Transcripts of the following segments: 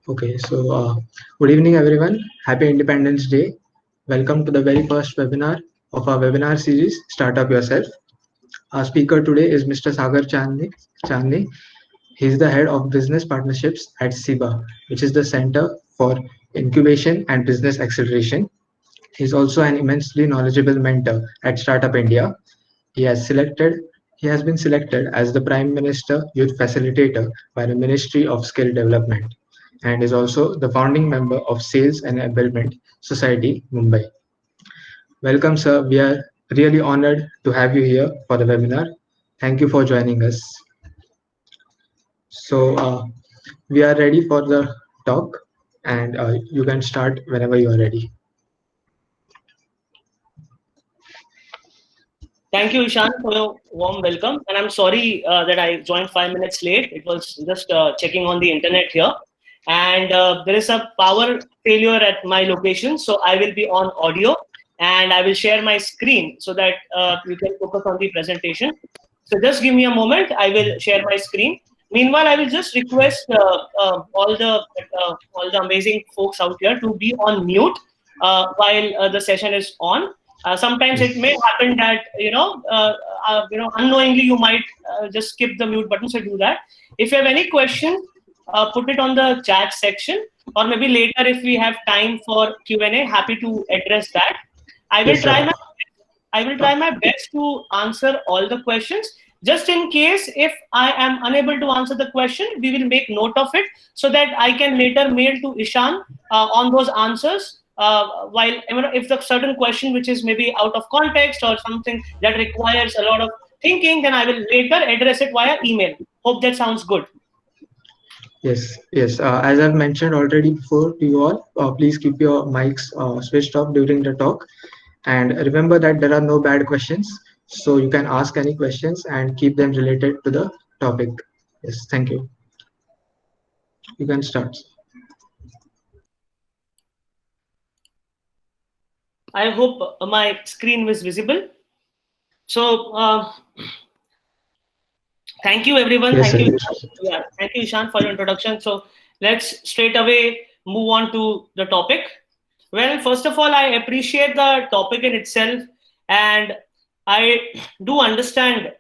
Okay, good evening, everyone. Happy Independence Day. Welcome to the very first webinar of our webinar series, Startup Yourself. Our speaker today is Mr. Sagar Chandni. He is the head of business partnerships at SIBA, which is the Center for Incubation and Business Acceleration. He is also an immensely knowledgeable mentor at Startup India. He has selected he has been selected as the Prime Minister Youth Facilitator by the Ministry of Skill Development and is also the founding member of Sales and Enablement Society, Mumbai. Welcome, sir. We are really honored to have you here for the webinar. Thank you for joining us. So, we are ready for the talk, and you can start whenever you are ready. Thank you, Ishan, for your warm welcome. And I'm sorry that I joined 5 minutes late. It was just checking on the internet here. And there is a power failure at my location. So I will be on audio and I will share my screen so that you can focus on the presentation. So just give me a moment. I will share my screen. Meanwhile, I will just request all the amazing folks out here to be on mute while the session is on. Sometimes it may Yes. happen that unknowingly you might just skip the mute button. So do that. If you have any questions, put it on the chat section, or maybe later if we have time for Q&A, happy to address that. I will Yes, try sir. my I will try my best to answer all the questions. Just in case if I am unable to answer the question, we will make note of it so that I can later mail to Ishan on those answers. While if the certain question which is maybe out of context or something that requires a lot of thinking, then I will later address it via email. Hope that sounds good. Yes. As I've mentioned already before to you all, please keep your mics switched off during the talk. And remember that there are no bad questions, so you can ask any questions and keep them related to the topic. Yes, thank you. You can start. I hope my screen was visible. So thank you, everyone. Yes, Thank sir. you. Yeah, thank you, Ishan, for your introduction. So let's straight away move on to the topic. Well, first of all, I appreciate the topic in itself, and I do understand,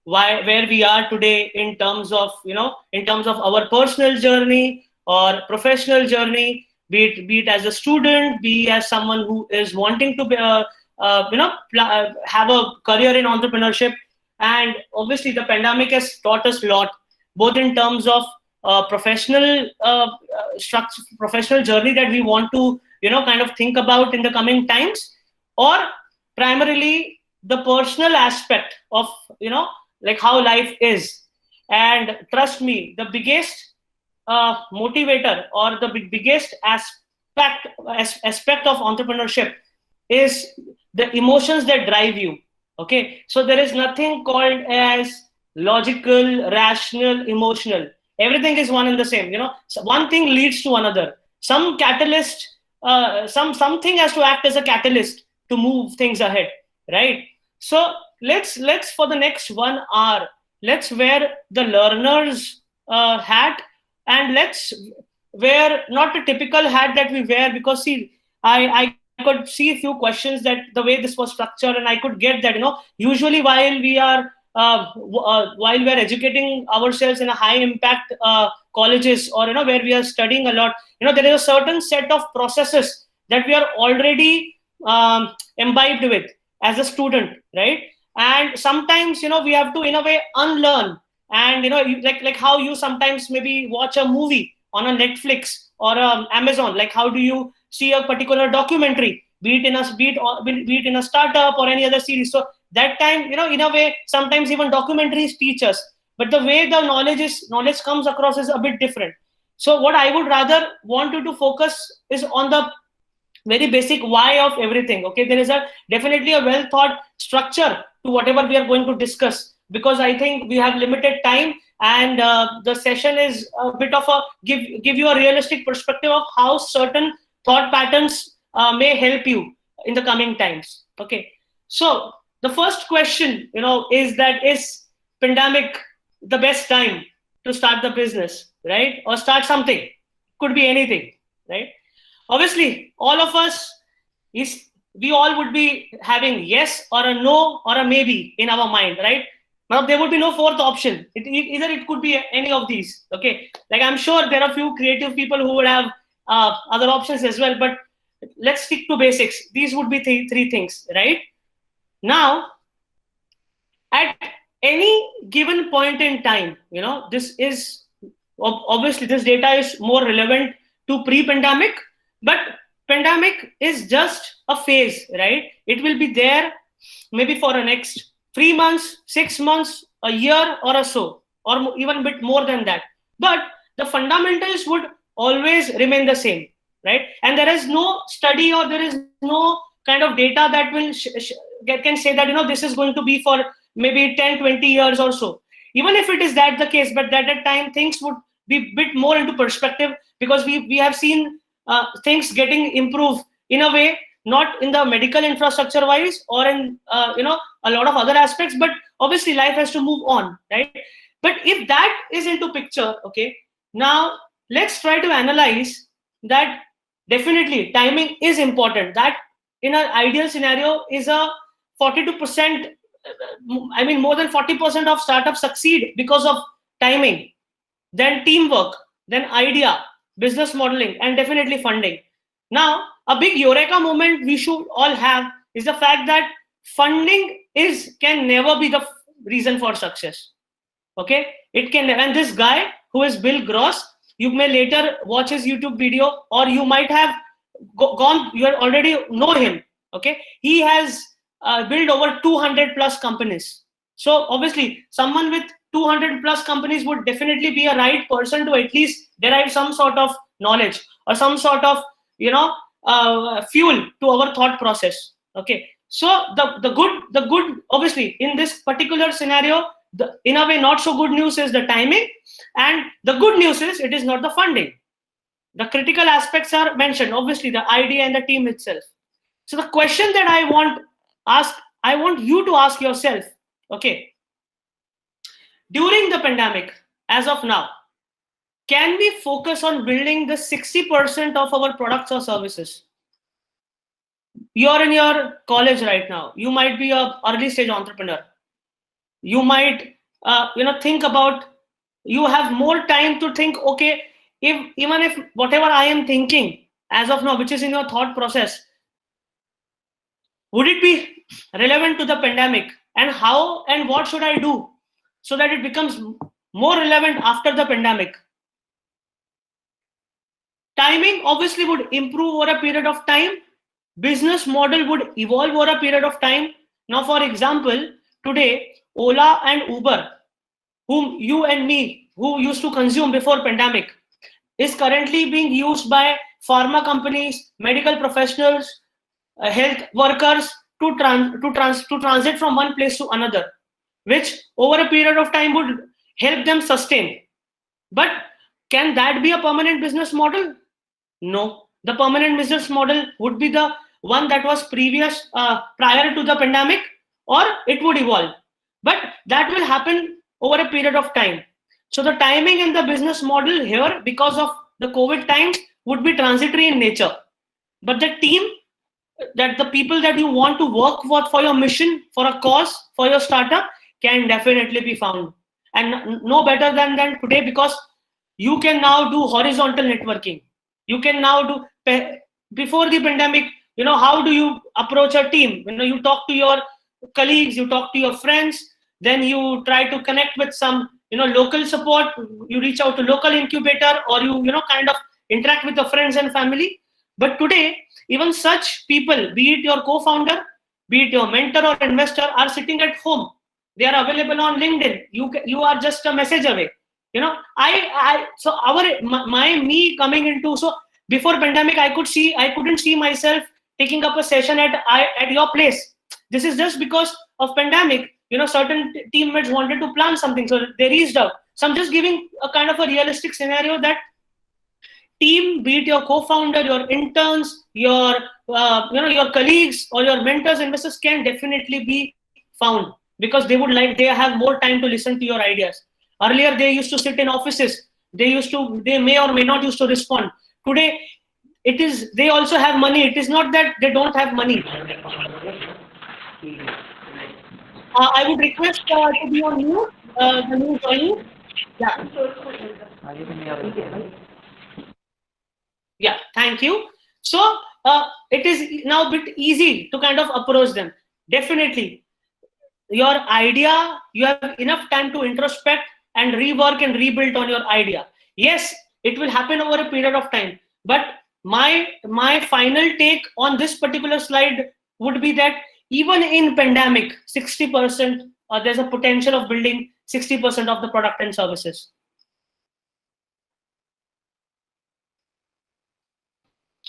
why where we are today in terms of, in terms of our personal journey or professional journey, be it as a student, be as someone who is wanting to be, have a career in entrepreneurship. And obviously, the pandemic has taught us a lot, both in terms of structure, professional journey that we want to, kind of think about in the coming times, or primarily the personal aspect of, like how life is. And trust me, the biggest motivator or the biggest aspect of entrepreneurship is the emotions that drive you. Okay, so there is nothing called as logical, rational, emotional. Everything is one and the same. So one thing leads to another. Some catalyst, something has to act as a catalyst to move things ahead, right? So let's for the next 1 hour, let's wear the learner's hat, and let's wear not the typical hat that we wear, because see, I could see a few questions that the way this was structured, and I could get that, usually while we are educating ourselves in a high impact colleges, or where we are studying a lot, there is a certain set of processes that we are already imbibed with as a student, right? And sometimes, we have to in a way unlearn. And like how you sometimes maybe watch a movie on a Netflix or Amazon, like how do you see a particular documentary, be it in a startup or any other series. So that time, in a way, sometimes even documentaries teach us, but the way the knowledge comes across is a bit different. So what I would rather want you to focus is on the very basic why of everything. Okay, there is a definitely a well thought structure to whatever we are going to discuss, because I think we have limited time, and the session is a bit of a give you a realistic perspective of how certain thought patterns may help you in the coming times. Okay, so the first question, is pandemic the best time? to start the business, right? Or start something. Could be anything, right? Obviously, all of us we all would be having yes or a no or a maybe in our mind, right? Now there would be no fourth option. Either it could be any of these. Okay, like I'm sure there are a few creative people who would have other options as well, but let's stick to basics. These would be three things, right? Now, at any given point in time, this is obviously this data is more relevant to pre-pandemic, but pandemic is just a phase, right? It will be there maybe for the next 3 months, 6 months, a year or so, or even a bit more than that. But the fundamentals would always remain the same, right? And there is no study or there is no kind of data that will can say that this is going to be for maybe 10, 20 years or so. Even if it is that the case, but at that time things would be a bit more into perspective, because we have seen things getting improved in a way, not in the medical infrastructure wise or in a lot of other aspects, but obviously life has to move on, right? But if that is into picture, okay, now let's try to analyze that. Definitely timing is important. That in an ideal scenario is a 42%, I mean more than 40% of startups succeed because of timing, then teamwork, then idea, business modeling, and definitely funding. Now, a big eureka moment we should all have is the fact that funding can never be the reason for success. Okay, it can, and this guy who is Bill Gross, you may later watch his YouTube video, or you might have gone, you already know him. Okay, he has built over 200 plus companies. So obviously, someone with 200 plus companies would definitely be a right person to at least derive some sort of knowledge or some sort of fuel to our thought process. Okay, so the good obviously in this particular scenario, in a way not so good news is the timing, and the good news is it is not the funding. The critical aspects are mentioned, obviously the idea and the team itself. So the question that I want you to ask yourself, okay, during the pandemic, as of now, can we focus on building the 60% of our products or services? You're in your college right now. You might be an early stage entrepreneur. You might, think about, you have more time to think, okay, even if whatever I am thinking as of now, which is in your thought process, would it be relevant to the pandemic? And how and what should I do so that it becomes more relevant after the pandemic? Timing obviously would improve over a period of time. Business model would evolve over a period of time. Now, for example, today, Ola and Uber, whom you and me, who used to consume before pandemic, is currently being used by pharma companies, medical professionals, health workers to transit from one place to another, which over a period of time would help them sustain. But can that be a permanent business model? No. The permanent business model would be the one that was prior to the pandemic, or it would evolve. But that will happen over a period of time. So the timing and the business model here, because of the COVID times, would be transitory in nature. But the team, that the people that you want to work for your mission, for a cause, for your startup, can definitely be found. And no better than today, because you can now do horizontal networking. You can now do, before the pandemic, how do you approach a team? You talk to your colleagues, you talk to your friends, then you try to connect with some, local support, you reach out to local incubator, or you kind of interact with your friends and family. But today, even such people, be it your co-founder, be it your mentor or investor, are sitting at home. They are available on LinkedIn. You are just a message away. Me coming into, so before pandemic, I couldn't see myself taking up a session at your place. This is just because of pandemic. Certain teammates wanted to plan something, so they reached out. So I'm just giving a kind of a realistic scenario that team, be it your co-founder, your interns, your your colleagues or your mentors, investors, can definitely be found, because they have more time to listen to your ideas. Earlier, they used to sit in offices. They may or may not used to respond. Today, they also have money. It is not that they don't have money. I would request to be on mute, the new joining. Yeah. Yeah, thank you. So it is now a bit easy to kind of approach them. Definitely, your idea, you have enough time to introspect and rework and rebuild on your idea. Yes, it will happen over a period of time. But my final take on this particular slide would be that even in pandemic, 60% there's a potential of building 60% of the product and services.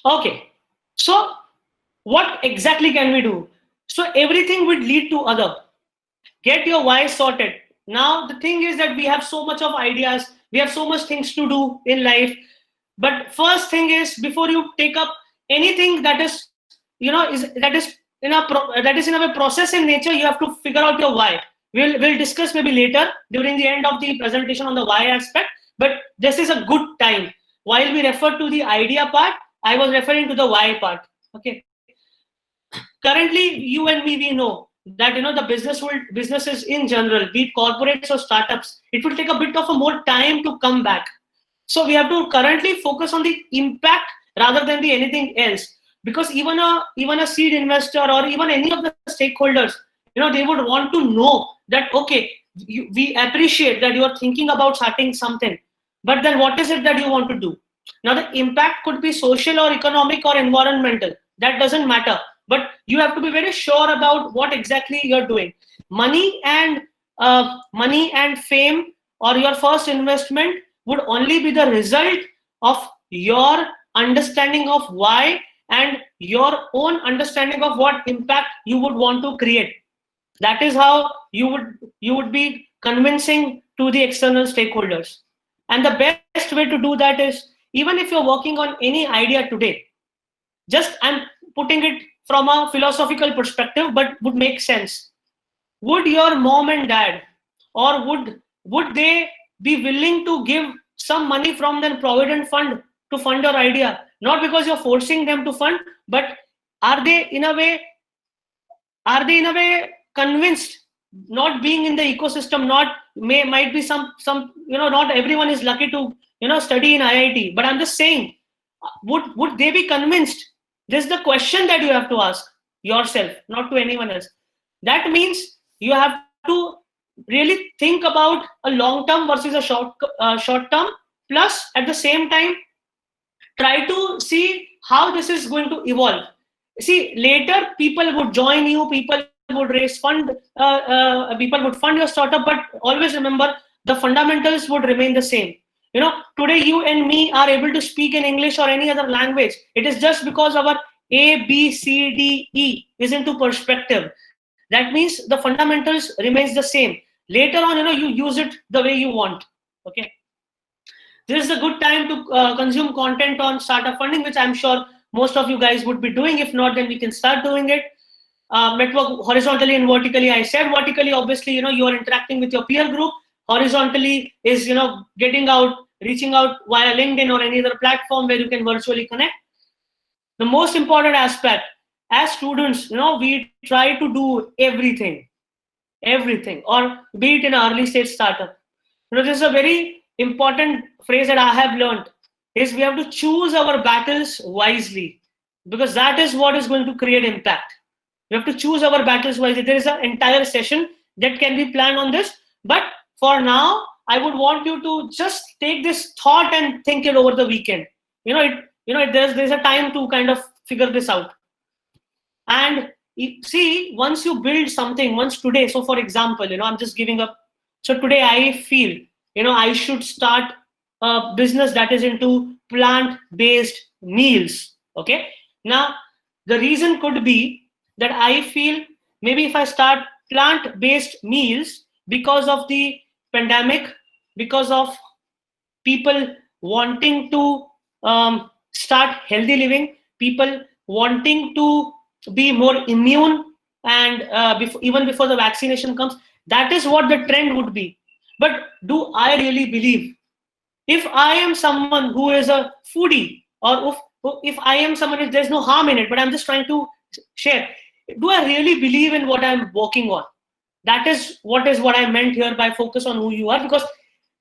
Okay, so what exactly can we do? So everything would lead to other. Get your why sorted. Now the thing is that we have so much of ideas, we have so much things to do in life. But first thing is, before you take up anything that is, that is in a process in nature, you have to figure out your why. We'll discuss maybe later during the end of the presentation on the why aspect. But this is a good time. While we refer to the idea part, I was referring to the why part. Okay. Currently, you and me, we know that the businesses in general, be it corporates or startups, it will take a bit of a more time to come back. So we have to currently focus on the impact rather than the anything else. Because even a seed investor or even any of the stakeholders, they would want to know that, okay, we appreciate that you are thinking about starting something, but then what is it that you want to do? Now the impact could be social or economic or environmental. That doesn't matter. But you have to be very sure about what exactly you're doing. Money and fame or your first investment would only be the result of your understanding of why and your own understanding of what impact you would want to create. That is how you would be convincing to the external stakeholders. And the best way to do that is, even if you're working on any idea today, just I'm putting it from a philosophical perspective, but would make sense. Would your mom and dad, or would they be willing to give some money from their provident fund to fund your idea? Not because you're forcing them to fund, but are they in a way convinced? Not being in the ecosystem, might be some not everyone is lucky to study in IIT, but I'm just saying, would they be convinced? This is the question that you have to ask yourself, not to anyone else. That means you have to really think about a long term versus a short term, plus at the same time try to see how this is going to evolve. See, later people would join you, people would raise fund, people would fund your startup, but always remember the fundamentals would remain the same. Today you and me are able to speak in English or any other language. It is just because our A, B, C, D, E is into perspective. That means the fundamentals remains the same. Later on, you use it the way you want. Okay. This is a good time to consume content on startup funding, which I'm sure most of you guys would be doing. If not, then we can start doing it. Network horizontally and vertically. I said vertically, obviously, you are interacting with your peer group. Horizontally is, reaching out via LinkedIn or any other platform where you can virtually connect. The most important aspect, as students, we try to do everything, or be it in an early stage startup. This is a very important phrase that I have learned, is we have to choose our battles wisely, because that is what is going to create impact. We have to choose our battles wisely. There is an entire session that can be planned on this, but for now, I would want you to just take this thought and think it over the weekend. There's a time to kind of figure this out. And see, once you build something, once today, so for example, I'm just giving up. So today I feel, I should start a business that is into plant-based meals. Okay. Now, the reason could be that I feel maybe if I start plant-based meals, because of the pandemic, because of people wanting to start healthy living, people wanting to be more immune, and even before the vaccination comes, that is what the trend would be. But do I really believe? If I am someone who is a foodie, or if I am someone, if there's no harm in it, but I'm just trying to share, do I really believe in what I'm working on? That is what I meant here by focus on who you are, because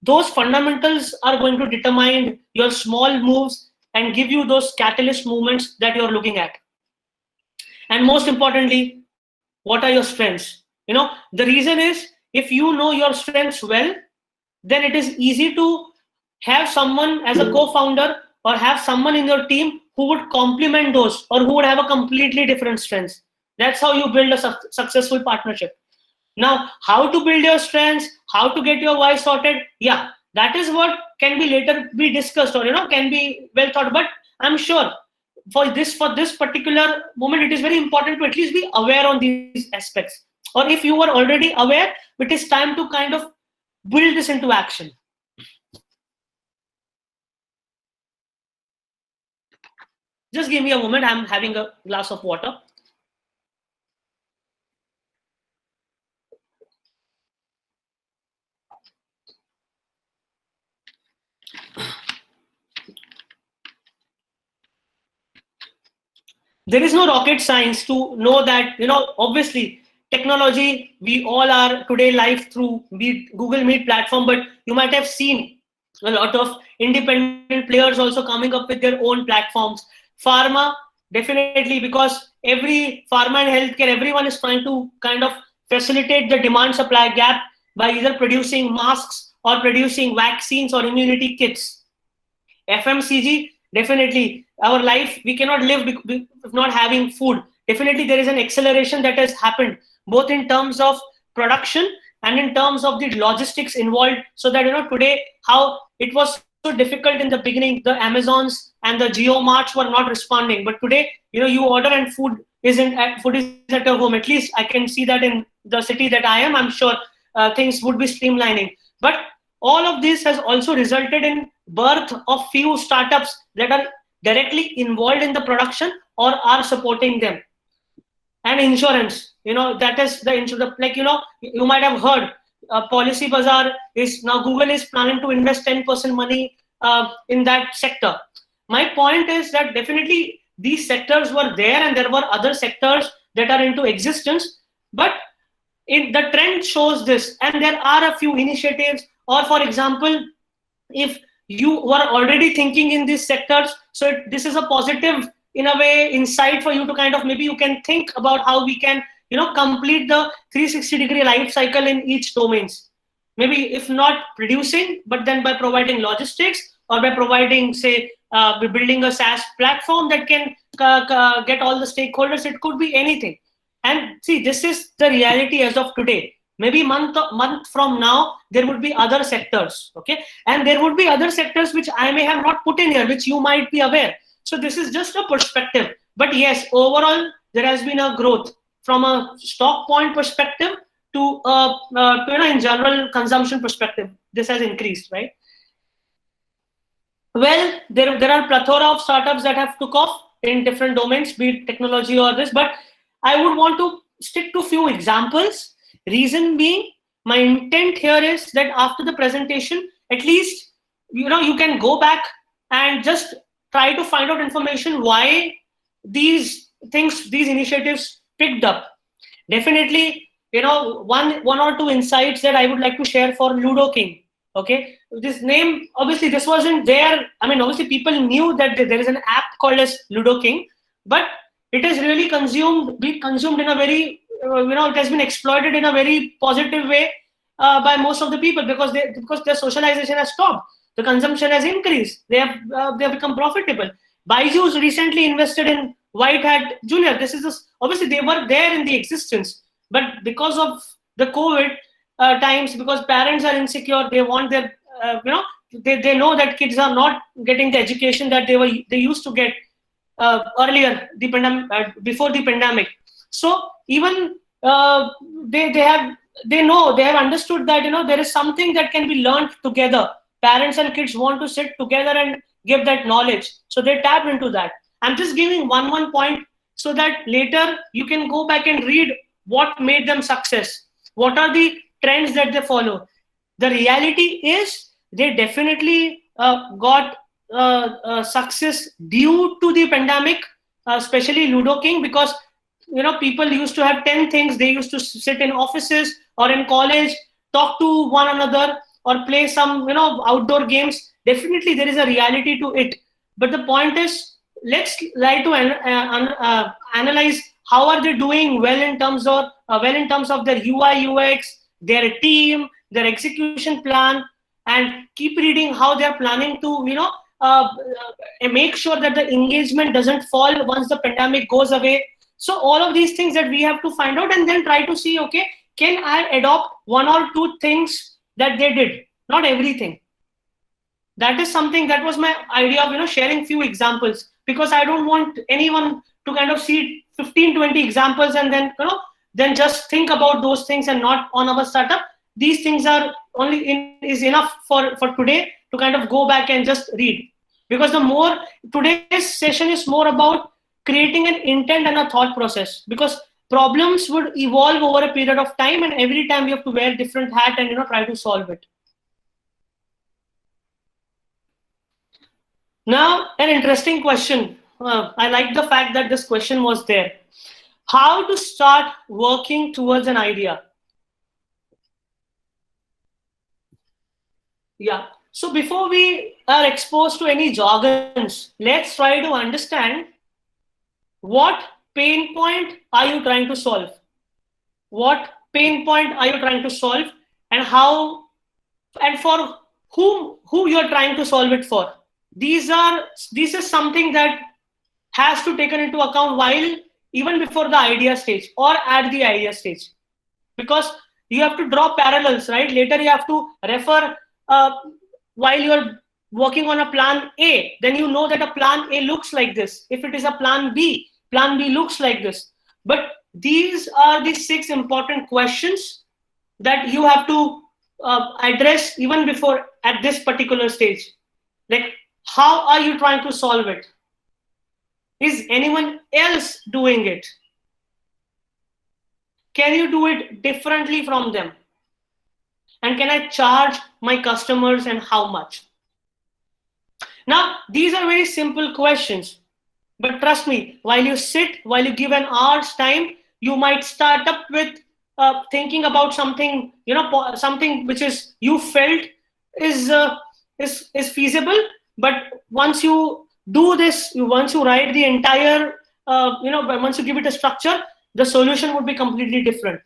those fundamentals are going to determine your small moves and give you those catalyst movements that you're looking at. And most importantly, what are your strengths? The reason is, if you know your strengths well, then it is easy to have someone as a co-founder or have someone in your team who would complement those, or who would have a completely different strengths. That's how you build a successful partnership. Now, how to build your strengths, how to get your why sorted, yeah, that is what can be later be discussed, or can be well thought. But I'm sure for this particular moment, it is very important to at least be aware on these aspects. Or if you are already aware, it is time to kind of build this into action. Just give me a moment. I'm having a glass of water. There is no rocket science to know that, obviously, technology, we all are today live through Google Meet platform, but you might have seen a lot of independent players also coming up with their own platforms. Pharma, definitely, because every pharma and healthcare, everyone is trying to kind of facilitate the demand supply gap by either producing masks or producing vaccines or immunity kits. FMCG, definitely, our life, we cannot live if not having food. Definitely, there is an acceleration that has happened, both in terms of production and in terms of the logistics involved. So that, today, how it was so difficult in the beginning, the Amazons and the Geo Marts were not responding. But today, you order and food is at your home. At least I can see that in the city that I am. I'm sure things would be streamlining. But all of this has also resulted in birth of few startups that are directly involved in the production or are supporting them. And insurance, that is the insurance. Like, you might have heard, Policy Bazaar is now, Google is planning to invest 10% money in that sector. My point is that definitely these sectors were there, and there were other sectors that are into existence, but the trend shows this, and there are a few initiatives. Or for example, if you were already thinking in these sectors, so this is a positive, in a way, insight for you to kind of, maybe you can think about how we can complete the 360-degree life cycle in each domains. Maybe if not producing, but then by providing logistics, or by providing, say, building a SaaS platform that can get all the stakeholders. It could be anything. And see, this is the reality as of today. Maybe month from now, there would be other sectors, okay? And there would be other sectors which I may have not put in here, which you might be aware. So this is just a perspective. But yes, overall, there has been a growth from a stock point perspective to in general consumption perspective. This has increased, right? Well, there are plethora of startups that have took off in different domains, be it technology or this, but I would want to stick to few examples. Reason being, my intent here is that after the presentation, at least, you can go back and just try to find out information why these initiatives picked up. Definitely, one or two insights that I would like to share for Ludo King. Okay, this name, obviously this wasn't there. I mean, obviously people knew that there is an app called as Ludo King, but it has really been consumed in a very, it has been exploited in a very positive way by most of the people, because their socialization has stopped. The consumption has increased. They have become profitable. Byju's recently invested in White Hat Junior. Obviously they were there in the existence, but because of the COVID times, because parents are insecure, they want their, they know that kids are not getting the education that they used to get earlier, before the pandemic. So even they have understood that there is something that can be learned together. Parents and kids want to sit together and give that knowledge, so they tap into that. I'm just giving one point so that later you can go back and read what made them success, what are the trends that they follow. The reality is they definitely got success due to the pandemic, especially Ludo King, because people used to have 10 things. They used to sit in offices or in college, talk to one another, or play some outdoor games. Definitely there is a reality to it, but the point is, let's try to analyze how are they doing well in terms of their UI UX, their team, their execution plan, and keep reading how they're planning to make sure that the engagement doesn't fall once the pandemic goes away. So all of these things that we have to find out, and then try to see, okay, can I adopt one or two things that they did, not everything. That is something, that was my idea of sharing few examples, because I don't want anyone to kind of see 15-20 examples and then just think about those things and not on our startup. These things are is enough for today to kind of go back and just read, because today's session is more about creating an intent and a thought process, because problems would evolve over a period of time, and every time we have to wear different hat and try to solve it. Now, an interesting question. I like the fact that this question was there. How to start working towards an idea? Yeah. So before we are exposed to any jargons, let's try to understand, what pain point are you trying to solve? What pain point are you trying to solve, and how, and for who you're trying to solve it for? This is something that has to taken into account while even before the idea stage or at the idea stage, because you have to draw parallels, right? Later you have to refer while you're working on a plan A, then you know that a plan A looks like this. If it is a plan B looks like this. But these are the 6 important questions that you have to address even before at this particular stage. Like, how are you trying to solve it? Is anyone else doing it? Can you do it differently from them? And can I charge my customers, and how much? Now, these are very simple questions, but trust me, while you give an hour's time, you might start up with thinking about something, something which is you felt is feasible. But once you do this, once you write the entire, once you give it a structure, the solution would be completely different.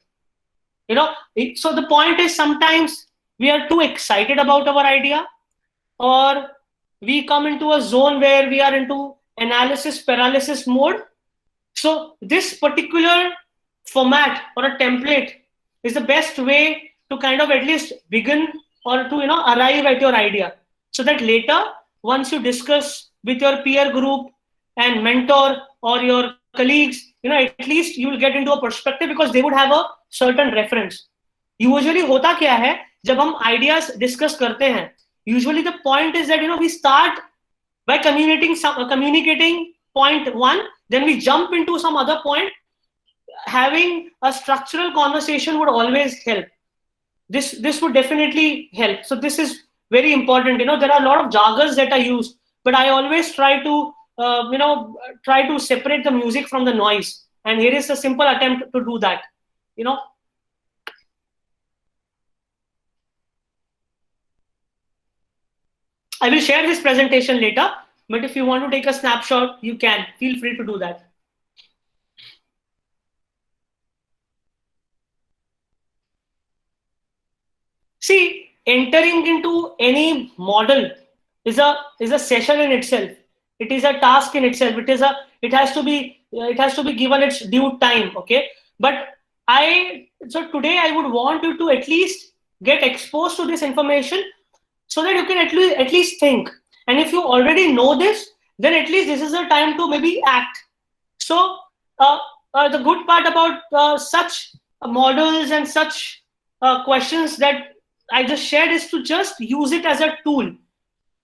So the point is, sometimes we are too excited about our idea, or we come into a zone where we are into analysis paralysis mode. So this particular format or a template is the best way to kind of at least begin, or to arrive at your idea, so that later, once you discuss with your peer group and mentor or your colleagues, at least you will get into a perspective, because they would have a certain reference. Usually होता क्या है, जब हम ideas discuss करते हैं, usually the point is that we start by communicating point 1, then we jump into some other point. Having a structural conversation would always help. This would definitely help. So this is very important. There are a lot of jargons that are used, but I always try to separate the music from the noise, and here is a simple attempt to do that. I will share this presentation later, but if you want to take a snapshot, you can. Feel free to do that. See, entering into any model is a session in itself. It is a task in itself. It has to be given its due time. Okay, but so today I would want you to at least get exposed to this information, so that you can at least think. And if you already know this, then at least this is a time to maybe act. So the good part about such models and such questions that I just shared is to just use it as a tool.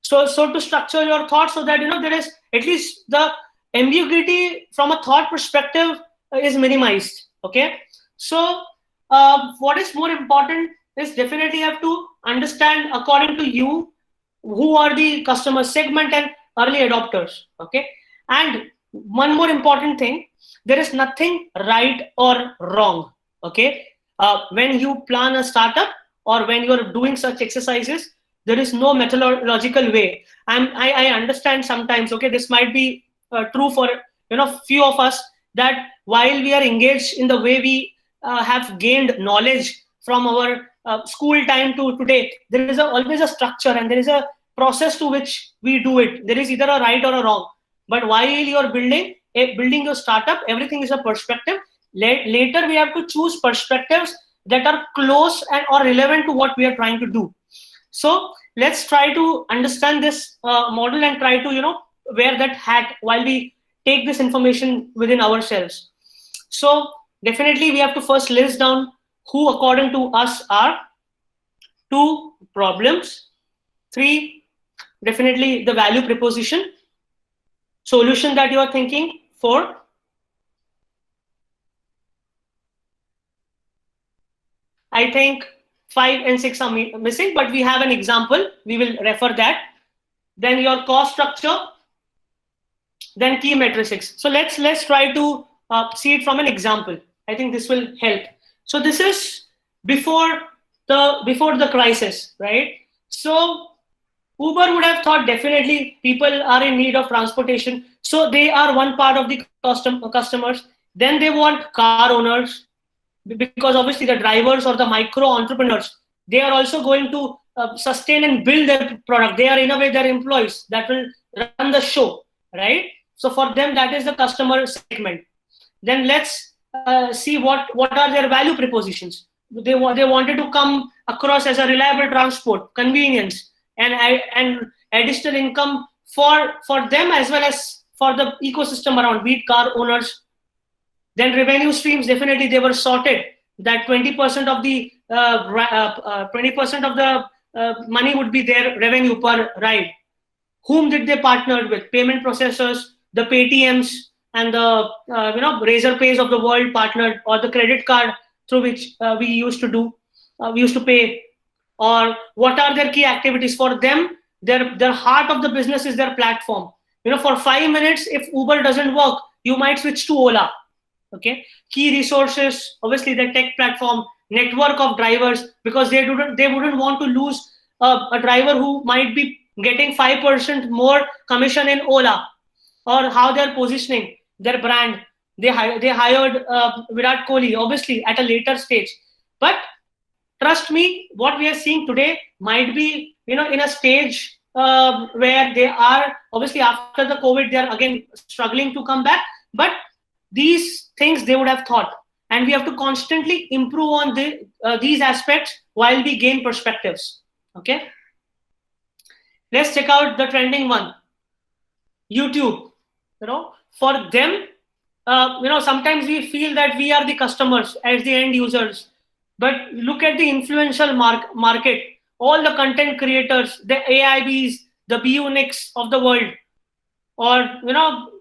So to structure your thoughts, so that there is at least the ambiguity from a thought perspective is minimized. Okay, so what is more important is definitely have to understand according to you who are the customer segment and early adopters. Okay. And one more important thing, there is nothing right or wrong. Okay. When you plan a startup or when you're doing such exercises, there is no methodological way. I understand sometimes, okay, this might be true for few of us, that while we are engaged in the way we have gained knowledge from our school time to today, there is always a structure and there is a process to which we do it. There is either a right or a wrong. But while you're building your startup, everything is a perspective. Later, we have to choose perspectives that are close and or relevant to what we are trying to do. So let's try to understand this model and try to wear that hat while we take this information within ourselves. So definitely we have to first list down who according to us are. 2, problems. 3, definitely the value proposition, solution that you are thinking. 4, I think 5 and 6 are missing, but we have an example. We will refer that. Then your cost structure, then key matrices. So let's try to see it from an example. I think this will help. So this is before the crisis, right? So Uber would have thought definitely people are in need of transportation, so they are one part of the customers. Then they want car owners, because obviously the drivers or the micro entrepreneurs, they are also going to sustain and build their product. They are in a way their employees that will run the show, right? So for them, that is the customer segment. Then let's see what are their value propositions. They wanted to come across as a reliable transport, convenience, and additional income for them as well as for the ecosystem around, be it car owners. Then revenue streams, definitely they were sorted. That 20% of the 20% of the money would be their revenue per ride. Whom did they partner with? Payment processors, the Paytms, and the Razorpays of the world partnered, or the credit card through which we used to pay. Or what are their key activities for them? Their heart of the business is their platform. For 5 minutes, if Uber doesn't work, you might switch to Ola. Okay. Key resources, obviously the tech platform, network of drivers, because they wouldn't want to lose a driver who might be getting 5% more commission in Ola. Or how they're positioning their brand. They hired Virat Kohli, obviously at a later stage. But trust me, what we are seeing today might be in a stage where they are, obviously after the COVID, they are again struggling to come back. But these things they would have thought, and we have to constantly improve on these aspects while we gain perspectives. Okay, let's check out the trending one, YouTube. For them, sometimes we feel that we are the customers as the end users, but look at the influential market, all the content creators, the AIBs, the BUNIX of the world, or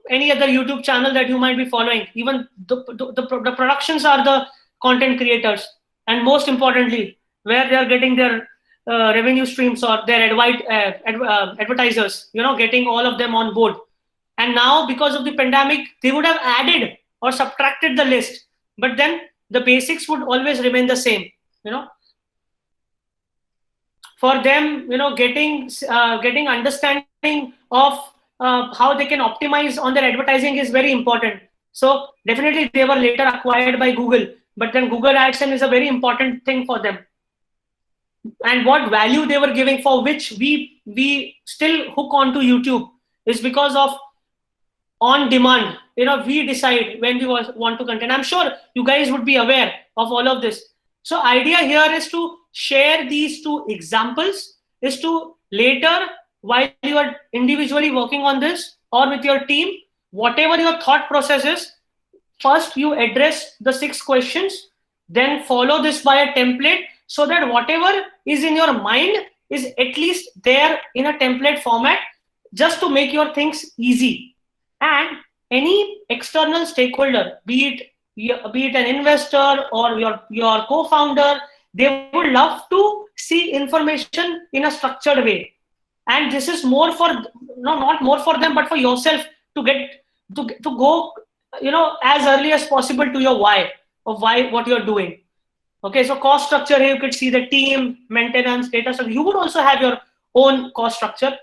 any other YouTube channel that you might be following. Even the productions are the content creators, and most importantly, where they are getting their revenue streams or their advertisers, getting all of them on board. And now, because of the pandemic, they would have added or subtracted the list, but then the basics would always remain the same. For them, getting understanding of how they can optimize on their advertising is very important. So definitely they were later acquired by Google, but then Google AdSense is a very important thing for them. And what value they were giving, for which we still hook onto YouTube, is because of on demand. We decide when we want to content. I'm sure you guys would be aware of all of this. So idea here is to share these two examples, is to later, while you are individually working on this or with your team, whatever your thought process is, first you address the 6 questions, then follow this by a template, so that whatever is in your mind is at least there in a template format, just to make your things easy. And any external stakeholder, be it an investor or your co-founder, they would love to see information in a structured way. And this is more for, no, not more for them, but for yourself to get to go, as early as possible to your why of why what you're doing. Okay, so cost structure here, you could see the team, maintenance, data structure. You would also have your own cost structure.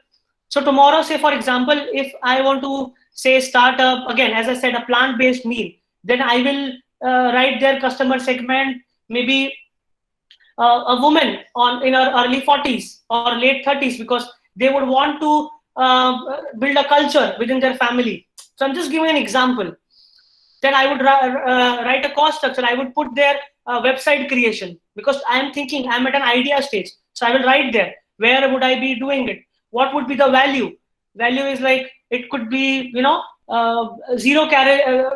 So tomorrow, say for example, if I want to say start up, again, as I said, a plant-based meal, then I will write their customer segment, maybe a woman in her early 40s or late 30s, because they would want to build a culture within their family. So I'm just giving an example. Then I would write a cost structure. I would put their website creation, because I'm thinking I'm at an idea stage. So I will write there, where would I be doing it? What would be the value? Value is like, it could be, zero calorie,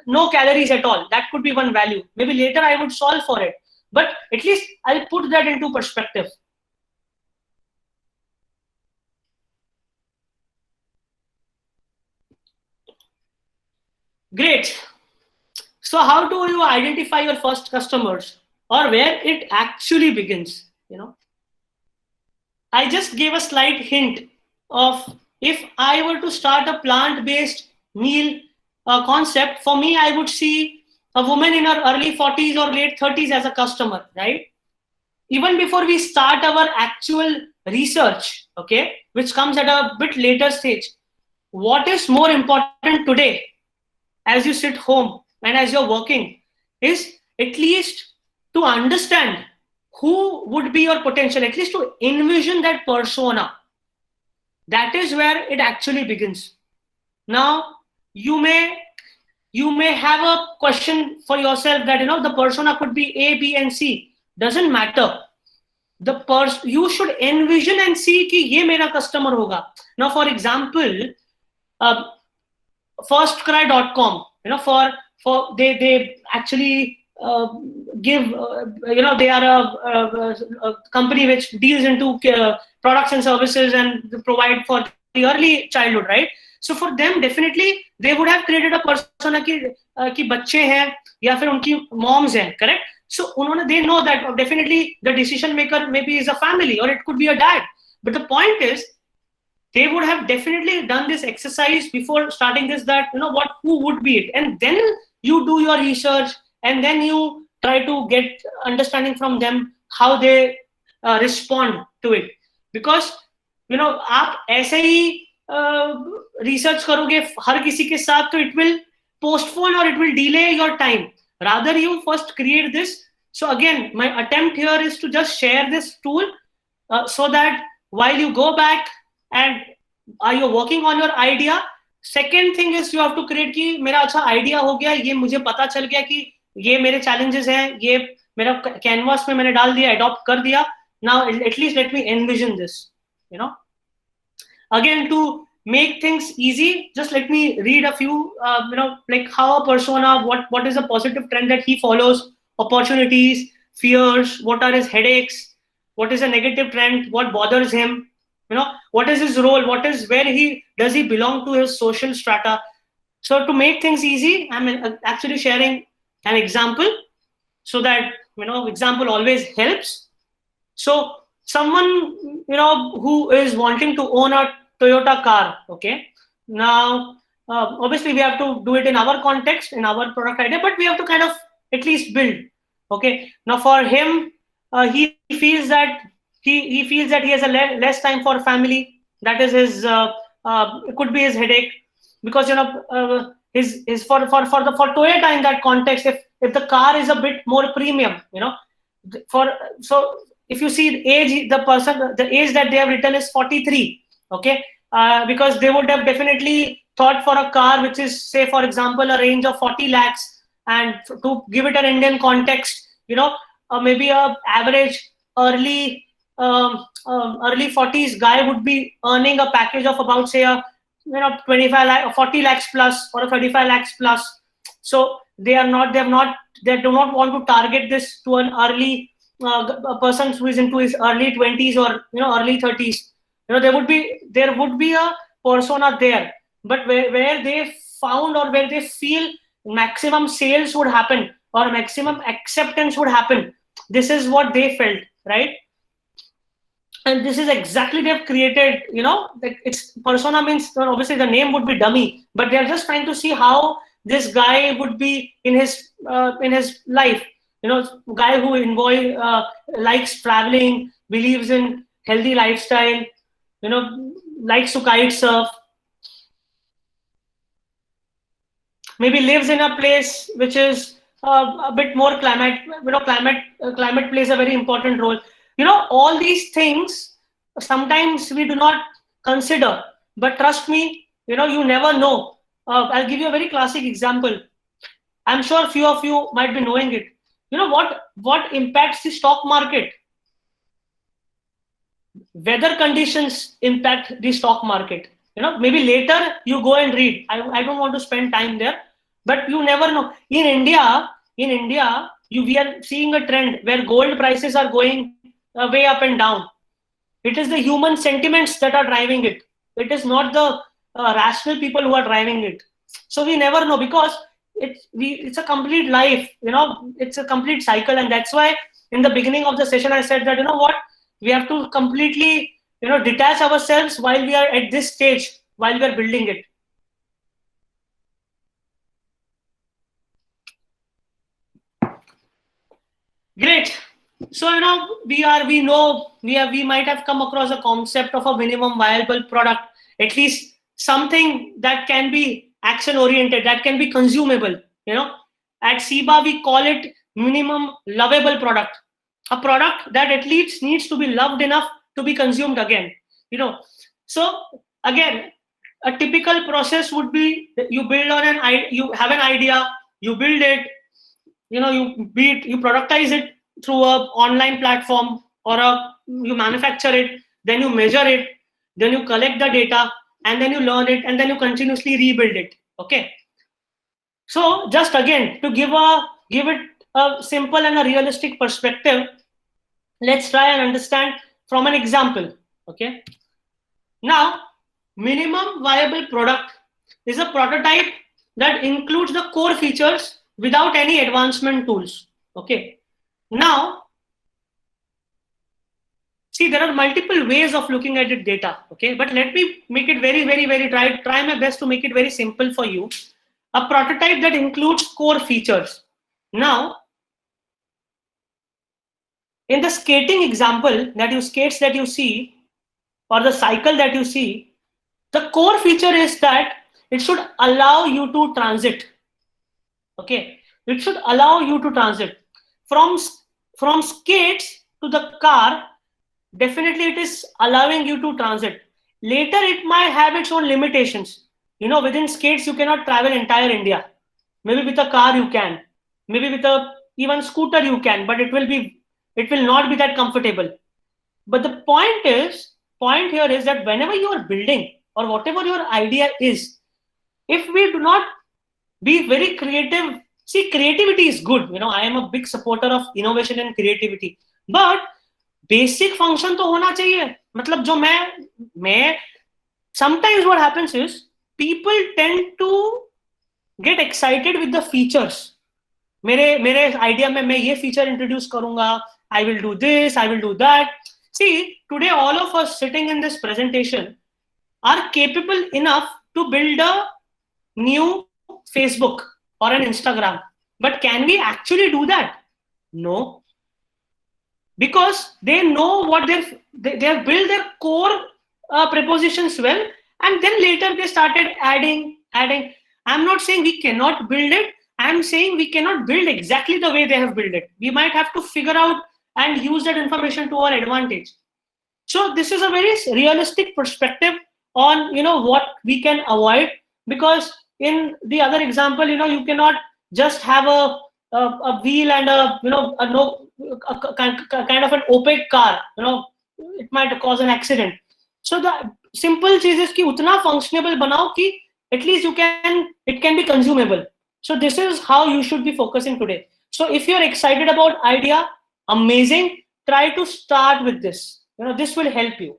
no calories at all. That could be one value. Maybe later I would solve for it, but at least I'll put that into perspective. Great. So how do you identify your first customers, or where it actually begins? I just gave a slight hint of, if I were to start a plant-based meal concept, for me, I would see a woman in her early 40s or late 30s as a customer, right? Even before we start our actual research, okay, which comes at a bit later stage, what is more important today as you sit home and as you're working is at least to understand who would be your potential, at least to envision that persona. That is where it actually begins. Now, you may have a question for yourself that, the persona could be A, B, and C. Doesn't matter. You should envision and see कि ये मेरा customer होगा. Now, for example, firstcry.com, they actually give, they are a company which deals into products and services and provide for the early childhood, right? So for them, definitely they would have created a persona कि बच्चे हैं या फिर उनकी moms हैं, correct? So they know that definitely the decision maker maybe is a family, or it could be a dad. But the point is, they would have definitely done this exercise before starting this, that who would be it, and then you do your research, and then you try to get understanding from them how they respond to it. Because आप ऐसे ही research करोगे हर किसी के साथ, तो it will postpone or it will delay your time. Rather, you first create this. So again, my attempt here is to just share this tool so that while you go back and are you working on your idea, second thing is you have to create कि मेरा अच्छा idea हो गया, ये मुझे पता चल गया कि ये मेरे challenges हैं, ये मेरा canvas में मैंने डाल दिया, adopt कर दिया. Now at least let me envision this. Again, to make things easy, just let me read a few, like how a persona, what is a positive trend that he follows, opportunities, fears, what are his headaches, what is a negative trend, what bothers him, what is his role, where does he belong to his social strata. So to make things easy, I'm actually sharing an example, so that example always helps. So someone who is wanting to own a Toyota car, okay, now obviously we have to do it in our context, in our product idea, but we have to kind of at least build. Okay, now for him, he feels that he has a less time for family. That is his it could be his headache, because his for Toyota in that context, if the car is a bit more premium, so if you see the age that they have written is 43, okay, because they would have definitely thought for a car which is, say for example, a range of 40 lakhs, and to give it an Indian context, maybe a average early 40s guy would be earning a package of about, say, 25 lakh or 40 lakhs plus, or 35 lakhs plus. So they do not want to target this to an early a person who is into his early 20s or early 30s. There would be a persona there, but where they found, or where they feel maximum sales would happen or maximum acceptance would happen this is what they felt, right? And this is exactly they've created, it's persona means, obviously the name would be dummy, but they're just trying to see how this guy would be in his life. Guy who likes traveling, believes in healthy lifestyle, likes to kite surf, maybe lives in a place which is a bit more climate. Climate plays a very important role. All these things sometimes we do not consider, but trust me, you never know. I'll give you a very classic example. I'm sure few of you might be knowing it. What impacts the stock market? Weather conditions impact the stock market. Maybe later you go and read. I don't want to spend time there, but you never know. In India, we are seeing a trend where gold prices are going way up and down. It is the human sentiments that are driving it. It is not the rational people who are driving it. So we never know, because it's a complete life. It's a complete cycle, and that's why in the beginning of the session I said that, what, we have to completely detach ourselves while we are at this stage, while we are building it. Great. So we might have come across a concept of a minimum viable product, at least something that can be action oriented, that can be consumable. At SIBA we call it minimum lovable product, a product that at least needs to be loved enough to be consumed again. So again, a typical process would be that you build on you have an idea, you build it, you productize it through a online platform, or you manufacture it, then you measure it, then you collect the data, and then you learn it, and then you continuously rebuild it. Okay. So just again, to give it a simple and a realistic perspective, let's try and understand from an example. Okay. Now, minimum viable product is a prototype that includes the core features without any advancement tools. Okay. Now, see, there are multiple ways of looking at the data. Okay. But let me make it very, very, very try my best to make it very simple for you. A prototype that includes core features. Now, in the skating example that you see, or the cycle that you see, the core feature is that it should allow you to transit. Okay, it should allow you to transit from skates to the car. Definitely, it is allowing you to transit. Later, it might have its own limitations. Within skates, you cannot travel entire India. Maybe with a car you can. Maybe with a even scooter you can, but it will not be that comfortable. But the point here is that whenever you are building, or whatever your idea is, if we do not be very creative, see, creativity is good. I am a big supporter of innovation and creativity, but basic function तो होना चाहिए. मतलब जो मैं sometimes what happens is people tend to get excited with the features. मेरे idea में मैं ये feature introduce करूंगा, I will do this, I will do that. See, today all of us sitting in this presentation are capable enough to build a new Facebook or an Instagram. But can we actually do that? No. Because they know what they have built their core prepositions well, and then later they started adding. I'm not saying we cannot build it. I'm saying we cannot build exactly the way they have built it. We might have to figure out and use that information to our advantage. So this is a very realistic perspective on what we can avoid, because in the other example, you cannot just have a wheel and a kind of an opaque car. It might cause an accident. So the simple चीज is कि उतना functionable बनाओ कि at least it can be consumable. So this is how you should be focusing today. So if you're excited about idea, amazing, try to start with this. This will help you.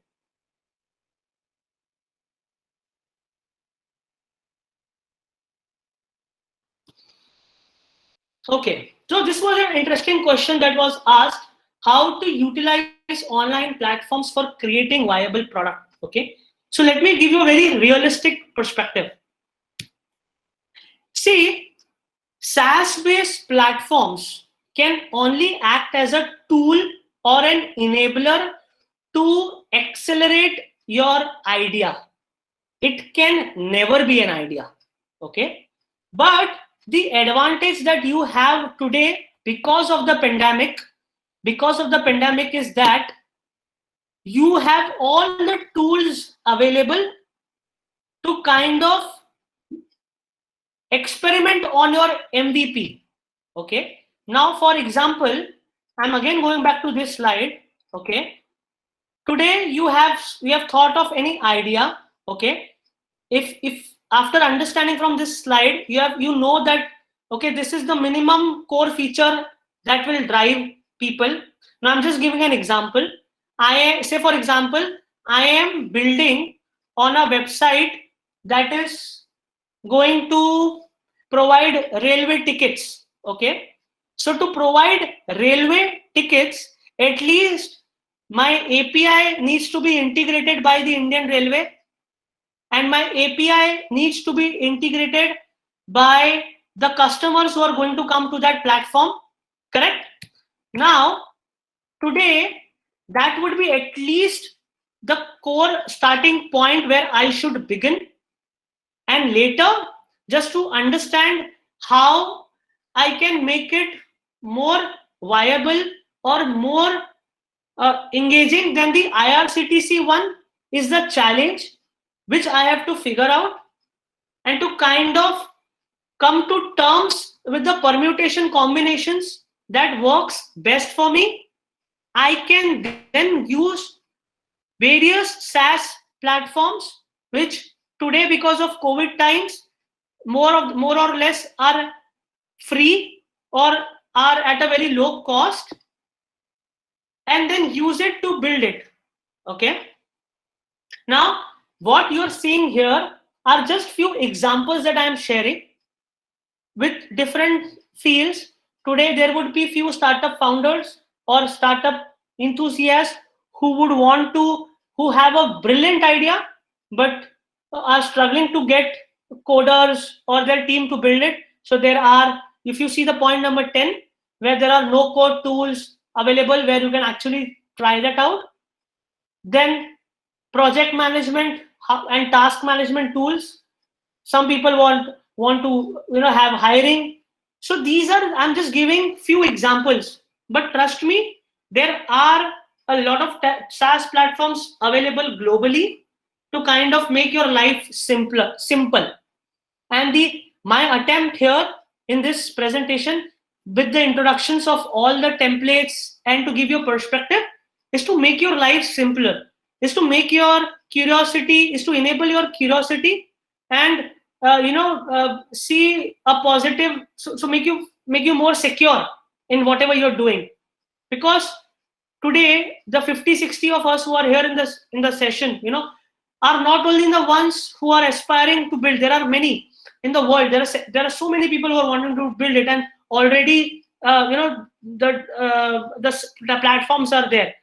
Okay, So this was an interesting question that was asked: how to utilize online platforms for creating viable product. Okay, so let me give you a very realistic perspective. See, SaaS-based platforms can only act as a tool or an enabler to accelerate your idea. It can never be an idea. Okay, but the advantage that you have today because of the pandemic is that you have all the tools available to kind of experiment on your MVP. Okay, now for example, I'm again going back to this slide. Okay, today we have thought of any idea. Okay, if after understanding from this slide you know that, okay, this is the minimum core feature that will drive people. Now I'm just giving an example. Say for example, I am building on a website that is going to provide railway tickets. Okay, so to provide railway tickets, at least my API needs to be integrated by the Indian Railway, and my API needs to be integrated by the customers who are going to come to that platform. Correct? Now, today, that would be at least the core starting point where I should begin. And later, just to understand how I can make it more viable or more engaging than the IRCTC one is the challenge which I have to figure out, and to kind of come to terms with the permutation combinations that works best for me. I can then use various SaaS platforms, which today, because of COVID times, more or less are free or are at a very low cost, and then use it to build it. Okay. Now, what you're seeing here are just few examples that I am sharing with different fields. Today, there would be few startup founders or startup enthusiasts who have a brilliant idea, but are struggling to get coders or their team to build it. So there are, if you see the point number 10, where there are no code tools available where you can actually try that out. Then project management and task management tools. Some people want to have hiring. So these are, I'm just giving few examples, but trust me, there are a lot of SaaS platforms available globally to kind of make your life simple. And my attempt here in this presentation, with the introductions of all the templates and to give you perspective, is to make your life simpler, is to make your curiosity, is to enable your curiosity, and see a positive, so make you more secure in whatever you're doing. Because today the 50-60 of us who are here in the session, are not only the ones who are aspiring to build. There are many in the world. There are so many people who are wanting to build it, and already the platforms are there.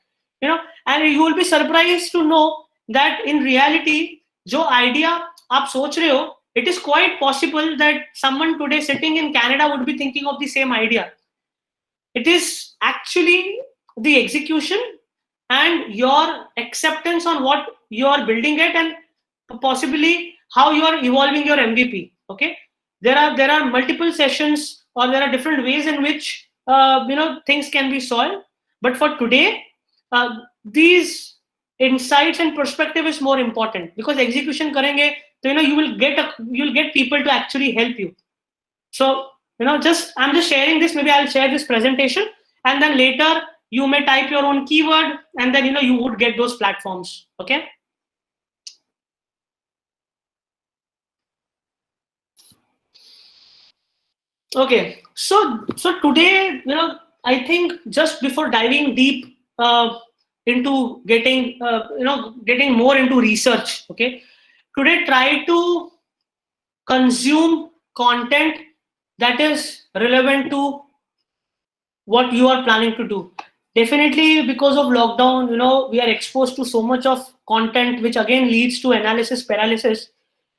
And you will be surprised to know that in reality, जो idea आप सोच रहे हो, it is quite possible that someone today sitting in Canada would be thinking of the same idea. It is actually the execution and your acceptance on what you are building it, and possibly how you are evolving your MVP. Okay, there are multiple sessions, or there are different ways in which things can be solved. But for today, these insights and perspective is more important, because execution karenge, so you'll get people to actually help you. So I'm just sharing this. Maybe I'll share this presentation, and then later you may type your own keyword, and then you would get those platforms. Okay. Okay. So today, I think just before diving deep into getting more into research. Okay. Today, try to consume content that is relevant to what you are planning to do. Definitely, because of lockdown, we are exposed to so much of content, which again leads to analysis paralysis.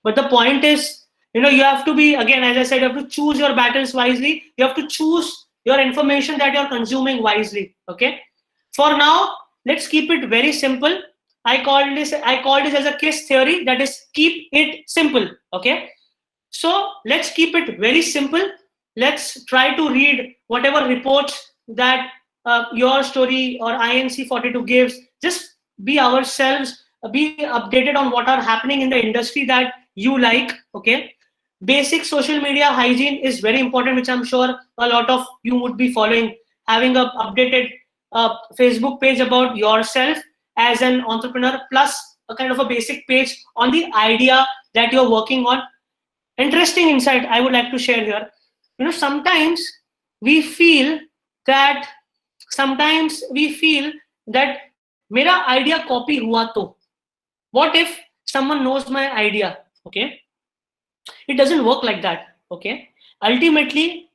But the point is, you have to be, again, as I said, you have to choose your battles wisely. You have to choose your information that you're consuming wisely. Okay. For now, let's keep it very simple. I call this as a KISS theory, that is, keep it simple. Okay. So let's keep it very simple. Let's try to read whatever reports that your story or INC 42 gives. Just be ourselves, be updated on what are happening in the industry that you like. Okay. Basic social media hygiene is very important, which I'm sure a lot of you would be following. Having a updated Facebook page about yourself as an entrepreneur, plus a kind of a basic page on the idea that you're working on. Interesting insight I would like to share here. Sometimes we feel that mera idea copy hua to. What if someone knows my idea? Okay, it doesn't work like that. Okay, ultimately,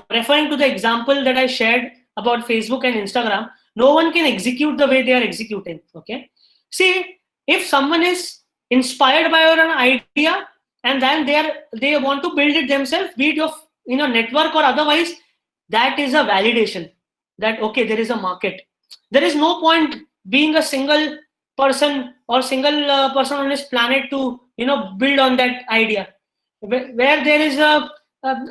referring to the example that I shared about Facebook and Instagram, no one can execute the way they are executing. Okay, see, if someone is inspired by an idea and then they want to build it themselves, be it your network or otherwise, that is a validation that okay, there is a market. There is no point being a single person or single person on this planet to build on that idea. Where there is a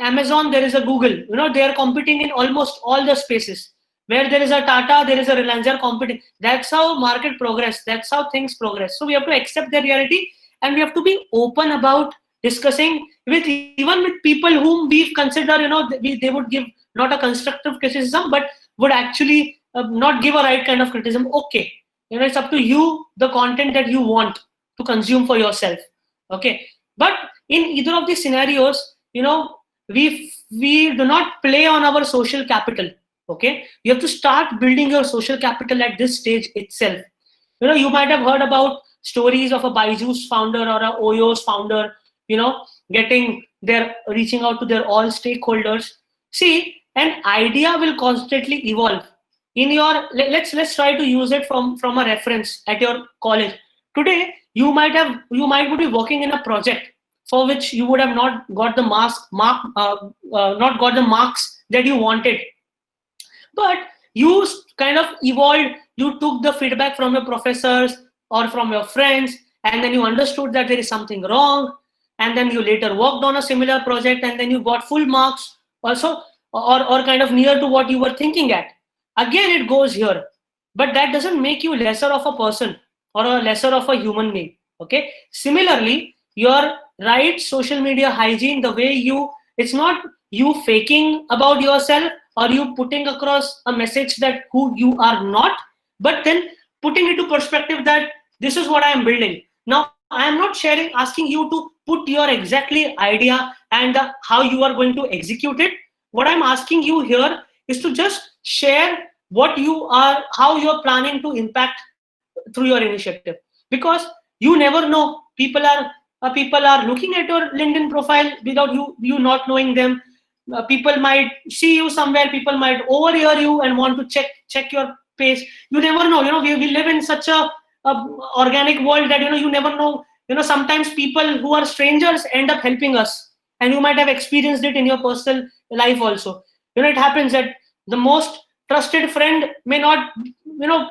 Amazon, there is a Google. They are competing in almost all the spaces. Where there is a Tata, there is a Reliance. They are competing. That's how market progress. That's how things progress. So we have to accept the reality, and we have to be open about discussing even with people whom we consider, they would give not a constructive criticism, but would actually not give a right kind of criticism. Okay, it's up to you, the content that you want to consume for yourself. Okay, but in either of these scenarios, we do not play on our social capital. Okay, you have to start building your social capital at this stage itself. You might have heard about stories of a Byju's founder or a Oyo's founder, reaching out to their all stakeholders. See, an idea will constantly evolve. In your let's try to use it from a reference at your college. Today, you might be working in a project for which you would have not got the marks that you wanted, but you kind of evolved. You took the feedback from your professors or from your friends, and then you understood that there is something wrong, and then you later worked on a similar project, and then you got full marks also, or kind of near to what you were thinking at. Again, it goes here, but that doesn't make you lesser of a person or a lesser of a human being. Okay, similarly, your right social media hygiene, the way it's not you faking about yourself or you putting across a message that who you are not, but then putting it to perspective that this is what I am building. Now, I am not asking you to put your exactly idea and how you are going to execute it. What I'm asking you here is to just share how you're planning to impact through your initiative, because you never know. People are looking at your LinkedIn profile without you not knowing them. People might see you somewhere. People might overhear you and want to check your page. You never know. We live in such a organic world that you never know. Sometimes people who are strangers end up helping us, and you might have experienced it in your personal life also. It happens that the most trusted friend may not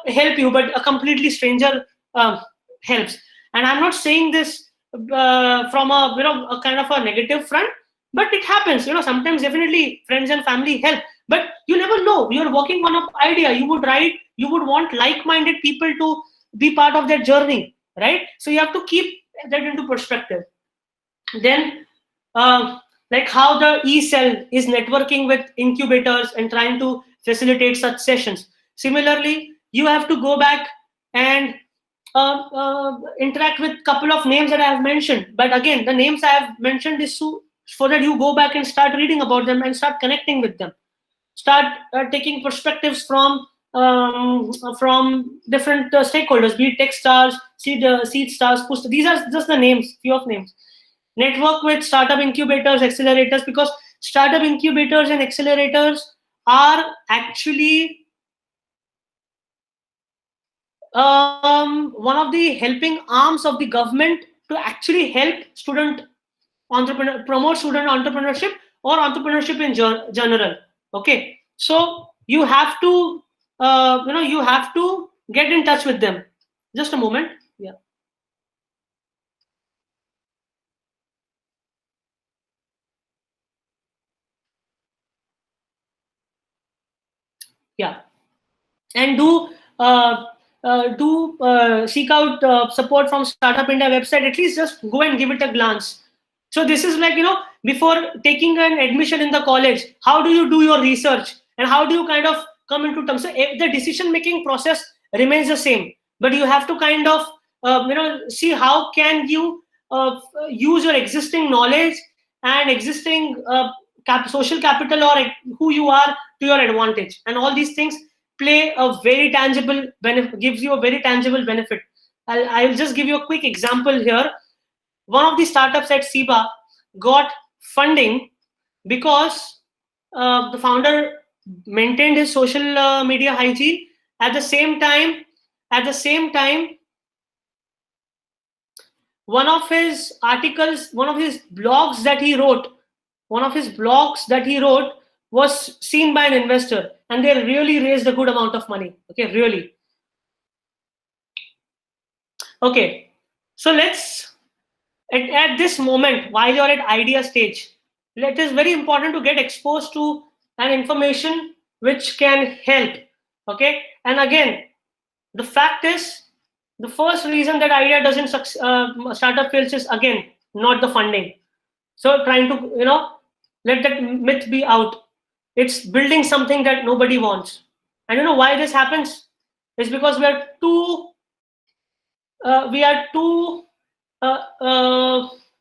help you, but a completely stranger helps. And I'm not saying this from a kind of a negative front, but it happens. Sometimes definitely friends and family help, but you never know. You're working on an idea. You would want like-minded people to be part of that journey, right? So you have to keep that into perspective. Then like how the eCell is networking with incubators and trying to facilitate such sessions. Similarly, you have to go back and interact with couple of names that I have mentioned. But again, the names I have mentioned is so that you go back and start reading about them and start connecting with them. Start taking perspectives from different stakeholders, be it Techstars, Seedstars, Push. These are just the names, few of names. Network with startup incubators, accelerators, because startup incubators and accelerators are actually one of the helping arms of the government to actually help promote student entrepreneurship or entrepreneurship in general. Okay, so you have to you have to get in touch with them. Just a moment. Yeah. Yeah. And do seek out support from Startup India website. At least just go and give it a glance. So this is like, before taking an admission in the college, how do you do your research and how do you kind of come into terms? So if the decision making process remains the same, but you have to kind of see how can you use your existing knowledge and existing social capital or who you are to your advantage, and all these things play a very tangible benefit, gives you a very tangible benefit. I'll just give you a quick example here. One of the startups at SIBA got funding because the founder maintained his social media hygiene. At the same time, one of his articles, one of his blogs that he wrote was seen by an investor, and they really raised a good amount of money. Okay, really. Okay, so let's at this moment, while you're at idea stage, it is very important to get exposed to an information which can help. Okay, and again, the fact is, the first reason that idea doesn't startup fails is again not the funding. So trying to let that myth be out. It's building something that nobody wants. And you know why this happens? It's because we are too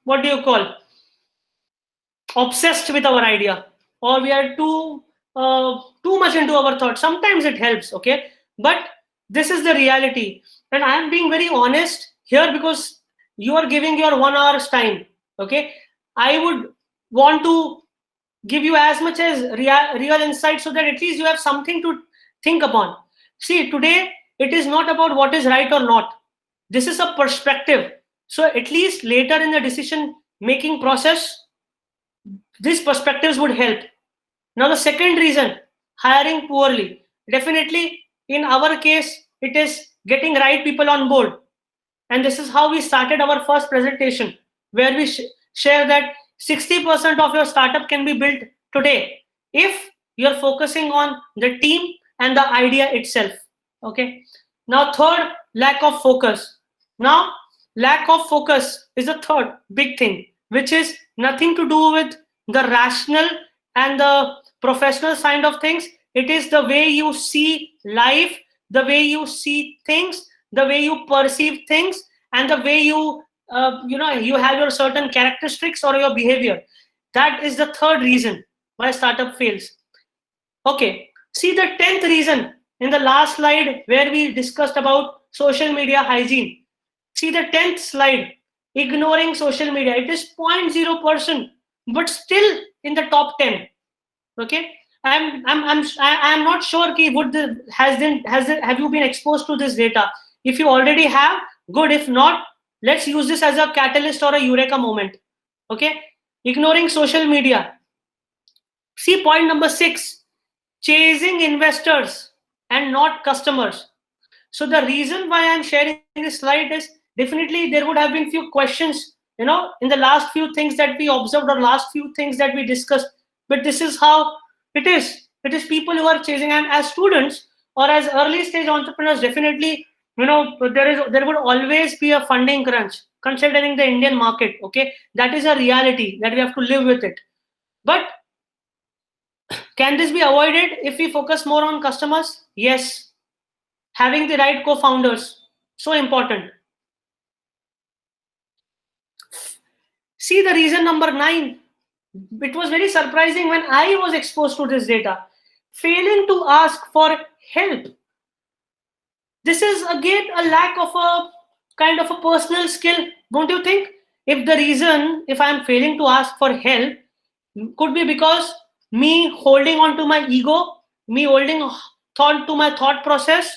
what do you call, obsessed with our idea, or we are too much into our thoughts. Sometimes it helps, okay, but this is the reality, and I am being very honest here because you are giving your 1 hour's time. Okay, I would want to give you as much as real insight so that at least you have something to think upon. See, today it is not about what is right or not. This is a perspective. So at least later in the decision making process, these perspectives would help. Now the second reason, hiring poorly. Definitely in our case, it is getting right people on board. And this is how we started our first presentation, where we share that 60% of your startup can be built today if you're focusing on the team and the idea itself. Okay. Now third, lack of focus. Now lack of focus is the third big thing, which is nothing to do with the rational and the professional side of things. It is the way you see life, the way you see things, the way you perceive things, and the way you you have your certain characteristics or your behavior. That is the third reason why startup fails. Okay, see the 10th reason in the last slide where we discussed about social media hygiene. See the 10th slide, ignoring social media. It is 0.0%, but still in the top 10. Okay, I'm not sure ki have you been exposed to this data? If you already have, good. If not, let's use this as a catalyst or a eureka moment. Okay, ignoring social media. See point number 6, chasing investors and not customers. So the reason why I'm sharing this slide is definitely there would have been few questions, in the last few things that we observed or last few things that we discussed. But this is how it is. It is people who are chasing, and as students or as early stage entrepreneurs, definitely, there would always be a funding crunch considering the Indian market. Okay, that is a reality that we have to live with it. But can this be avoided if we focus more on customers? Yes. Having the right co-founders, so important. See the reason number 9. It was very surprising when I was exposed to this data. Failing to ask for help. This is again a lack of a kind of a personal skill, don't you think? If I'm failing to ask for help, could be because me holding on to my ego me holding thought to my thought process,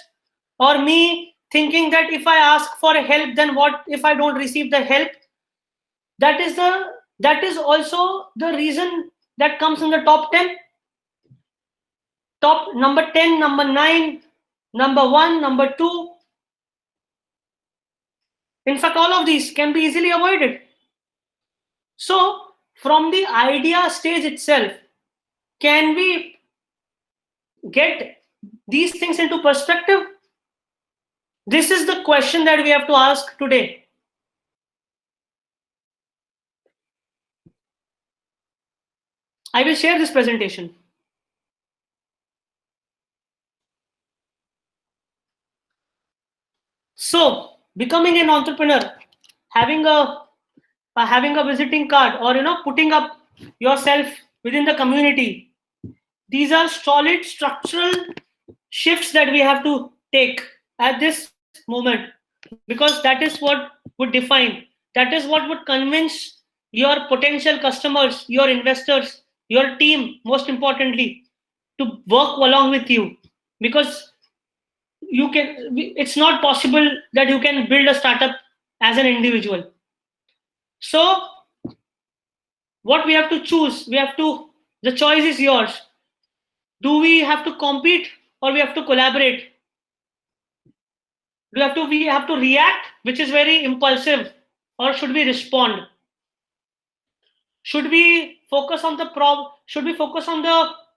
or me thinking that if I ask for help, then what if I don't receive the help? That is also the reason that comes in the top 10. Top number 10, number 9, number 1, number 2. In fact, all of these can be easily avoided. So, from the idea stage itself, can we get these things into perspective? This is the question that we have to ask today. I will share this presentation. So, becoming an entrepreneur, having a visiting card, or putting up yourself within the community, these are solid structural shifts that we have to take at this moment, because that is what would define, that is what would convince your potential customers, your investors, your team, most importantly, to work along with you. Because it's not possible that you can build a startup as an individual. So what we have to choose, the choice is yours. Do we have to compete, or we have to collaborate? We have to react, which is very impulsive, or should we respond? Should we focus on the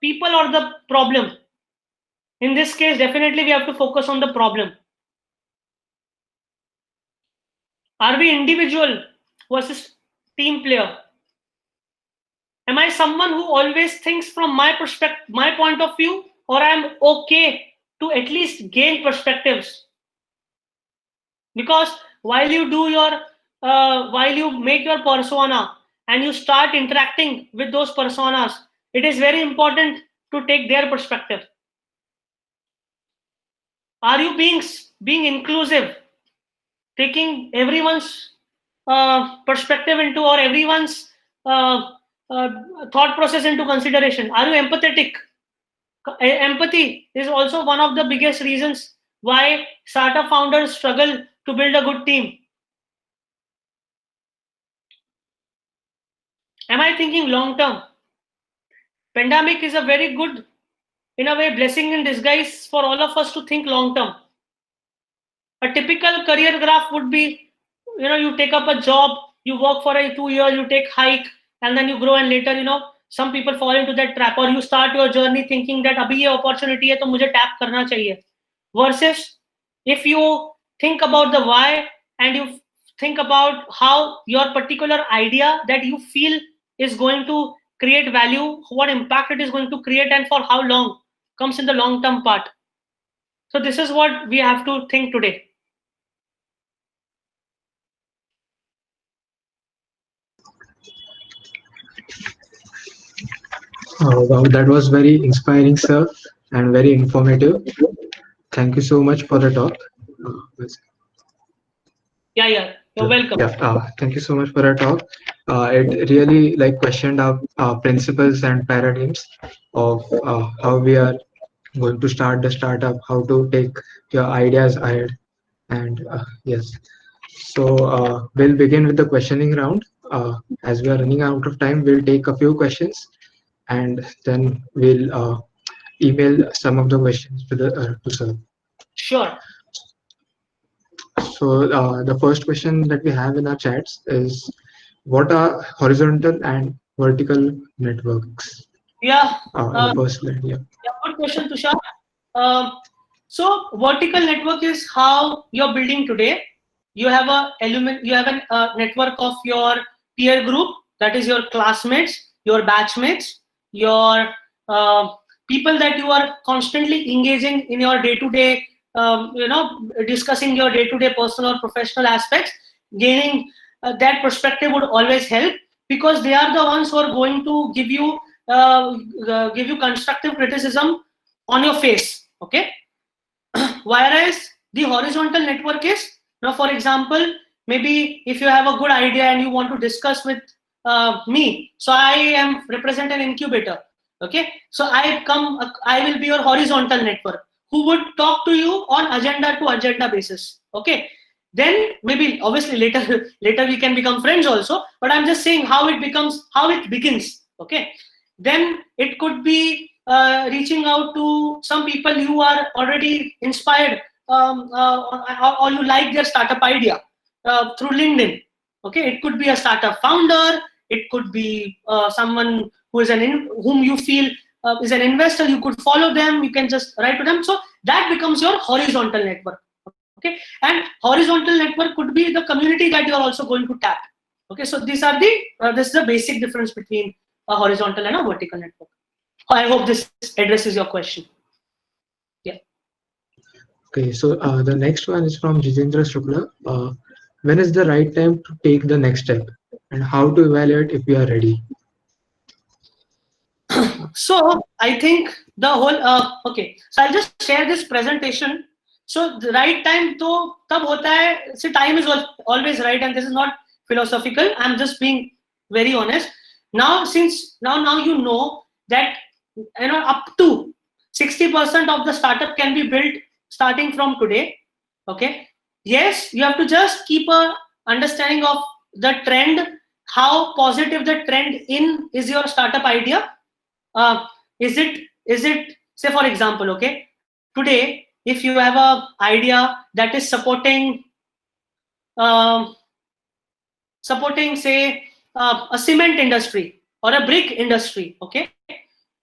people or the problem? In this case, definitely we have to focus on the problem. Are we individual versus team player? Am I someone who always thinks from my perspective, my point of view, or I am okay to at least gain perspectives? Because while you make your persona and you start interacting with those personas, it is very important to take their perspective. Are you being inclusive, taking everyone's perspective into, or everyone's thought process into consideration? Are you empathetic? Empathy is also one of the biggest reasons why startup founders struggle to build a good team. Am I thinking long term? Pandemic is a very good, in a way, blessing in disguise for all of us to think long term. A typical career graph would be, you take up a job, you work for 2 years, you take hike, and then you grow, and later, some people fall into that trap, or you start your journey thinking that abhi ye opportunity hai to mujhe tap karna chahiye. Versus if you think about the why, and you think about how your particular idea that you feel is going to create value, what impact it is going to create, and for how long, comes in the long term part. So this is what we have to think today. Wow, that was very inspiring, sir, and very informative. Thank you so much for the talk. Yeah, you're welcome. Yeah, thank you so much for the talk. It really questioned our principles and paradigms of how we are going to start the startup, how to take your ideas ahead, and yes. So we'll begin with the questioning round. As we are running out of time, we'll take a few questions, and then we'll email some of the questions to sir. Sure. So the first question that we have in our chats is, what are horizontal and vertical networks? Yeah. The first slide, yeah. Good question, Tushar. So vertical network is how you're building today. You have a network of your peer group, that is your classmates, your batchmates, your people that you are constantly engaging in your day-to-day, discussing your day-to-day personal or professional aspects. Gaining that perspective would always help, because they are the ones who are going to give you constructive criticism on your face. Okay. Whereas the horizontal network is, for example, maybe if you have a good idea and you want to discuss with me, so I represent an incubator. Okay, so I will be your horizontal network who would talk to you on agenda to agenda basis. Okay, then maybe obviously later we can become friends also, but I'm just saying how it begins. Okay, then it could be reaching out to some people you are already inspired, or you like their startup idea through LinkedIn. Okay, it could be a startup founder, it could be someone who is whom you feel is an investor. You could follow them, you can just write to them. So that becomes your horizontal network. Okay, and horizontal network could be the community that you are also going to tap. Okay, so these are this is the basic difference between a horizontal and a vertical network. I hope this addresses your question. Yeah. Okay, so the next one is from Jitendra Shukla. When is the right time to take the next step, and how to evaluate if we are ready? So I think the whole okay. So I'll just share this presentation. So the right time to tab hota hai. See, time is always right, and this is not philosophical. I'm just being very honest. Now, since now you know that up to 60% of the startup can be built starting from today. Okay. Yes, you have to just keep a understanding of the trend, how positive the trend in is your startup idea. Is it say, for example, okay, today if you have a idea that is um, supporting say a cement industry or a brick industry, okay,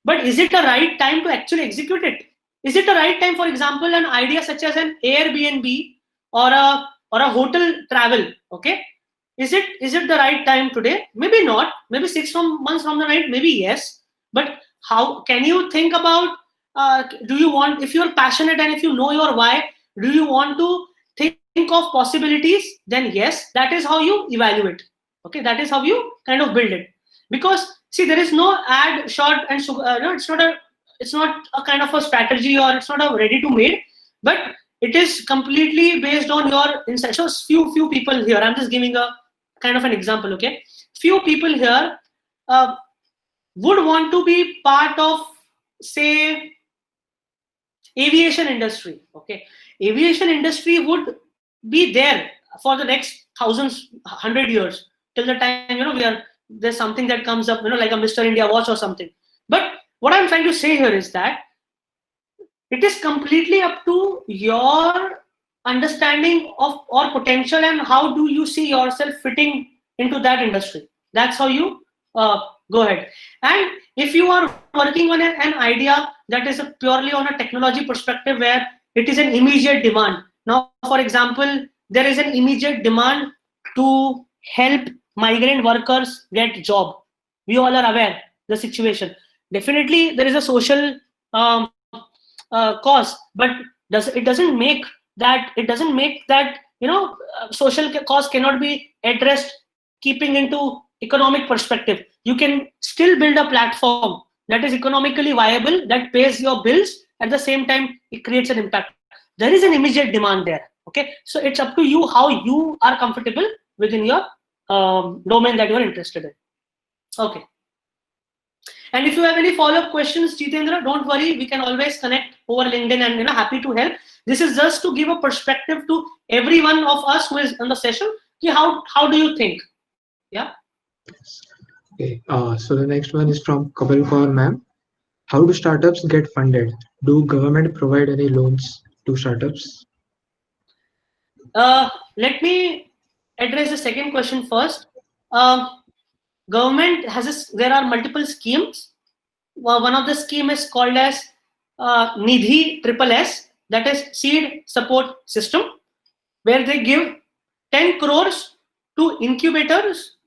but is it the right time to actually execute it? Is it the right time, for example, an idea such as an Airbnb or a hotel travel, okay, is it the right time today? Maybe not. Maybe 6 months from the night, maybe yes. But how can you think about? Do you want, if you're passionate and if you know your why, do you want to think of possibilities? Then yes, that is how you evaluate. Okay, that is how you kind of build it. Because see, there is no ad shot and no, it's not a kind of a strategy, or it's not a ready to made, but it is completely based on your insight. So few people here, I'm just giving a kind of an example. Okay, few people here would want to be part of, say, aviation industry. Okay, aviation industry would be there for the next thousands, 100 years, till the time there's something that comes up, like a Mr. India watch or something. But what I'm trying to say here is that it is completely up to your understanding of or potential, and how do you see yourself fitting into that industry. That's how you go ahead. And if you are working on an idea that is purely on a technology perspective, where it is an immediate demand. Now, for example, there is an immediate demand to help migrant workers get job. We all are aware the situation. Definitely, there is a social cause, but it doesn't make that social cause cannot be addressed keeping into economic perspective. You can still build a platform that is economically viable, that pays your bills, at the same time it creates an impact. There is an immediate demand there. Okay, so it's up to you how you are comfortable within your domain that you are interested in. Okay. And if you have any follow-up questions, Jitendra, don't worry. We can always connect over LinkedIn, and happy to help. This is just to give a perspective to every one of us who is on the session. How do you think? Yeah. Okay. So the next one is from Kapil Kaur ma'am. How do startups get funded? Do government provide any loans to startups? Let me address the second question first. Government there are multiple schemes. One of the scheme is called as Nidhi SSS, that is Seed Support System, where they give 10 crores to incubators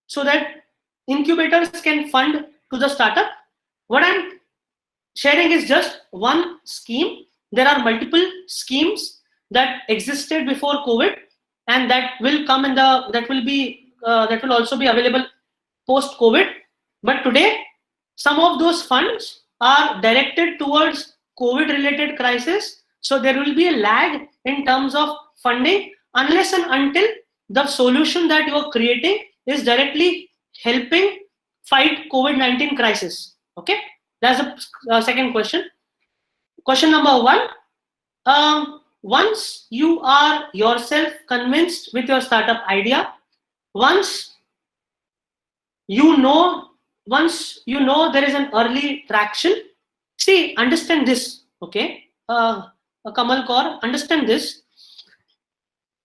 so that incubators can fund to the startup. What I'm sharing is just one scheme. There are multiple schemes that existed before COVID, and that will come that will also be available post COVID. But today, some of those funds are directed towards COVID related crisis. So there will be a lag in terms of funding, unless and until the solution that you are creating is directly helping fight COVID-19 crisis. Okay. That's a second question. Question number one. Once you are yourself convinced with your startup idea, once you know once you know there is an early traction, see, understand this, okay? Kamal Kaur, understand this.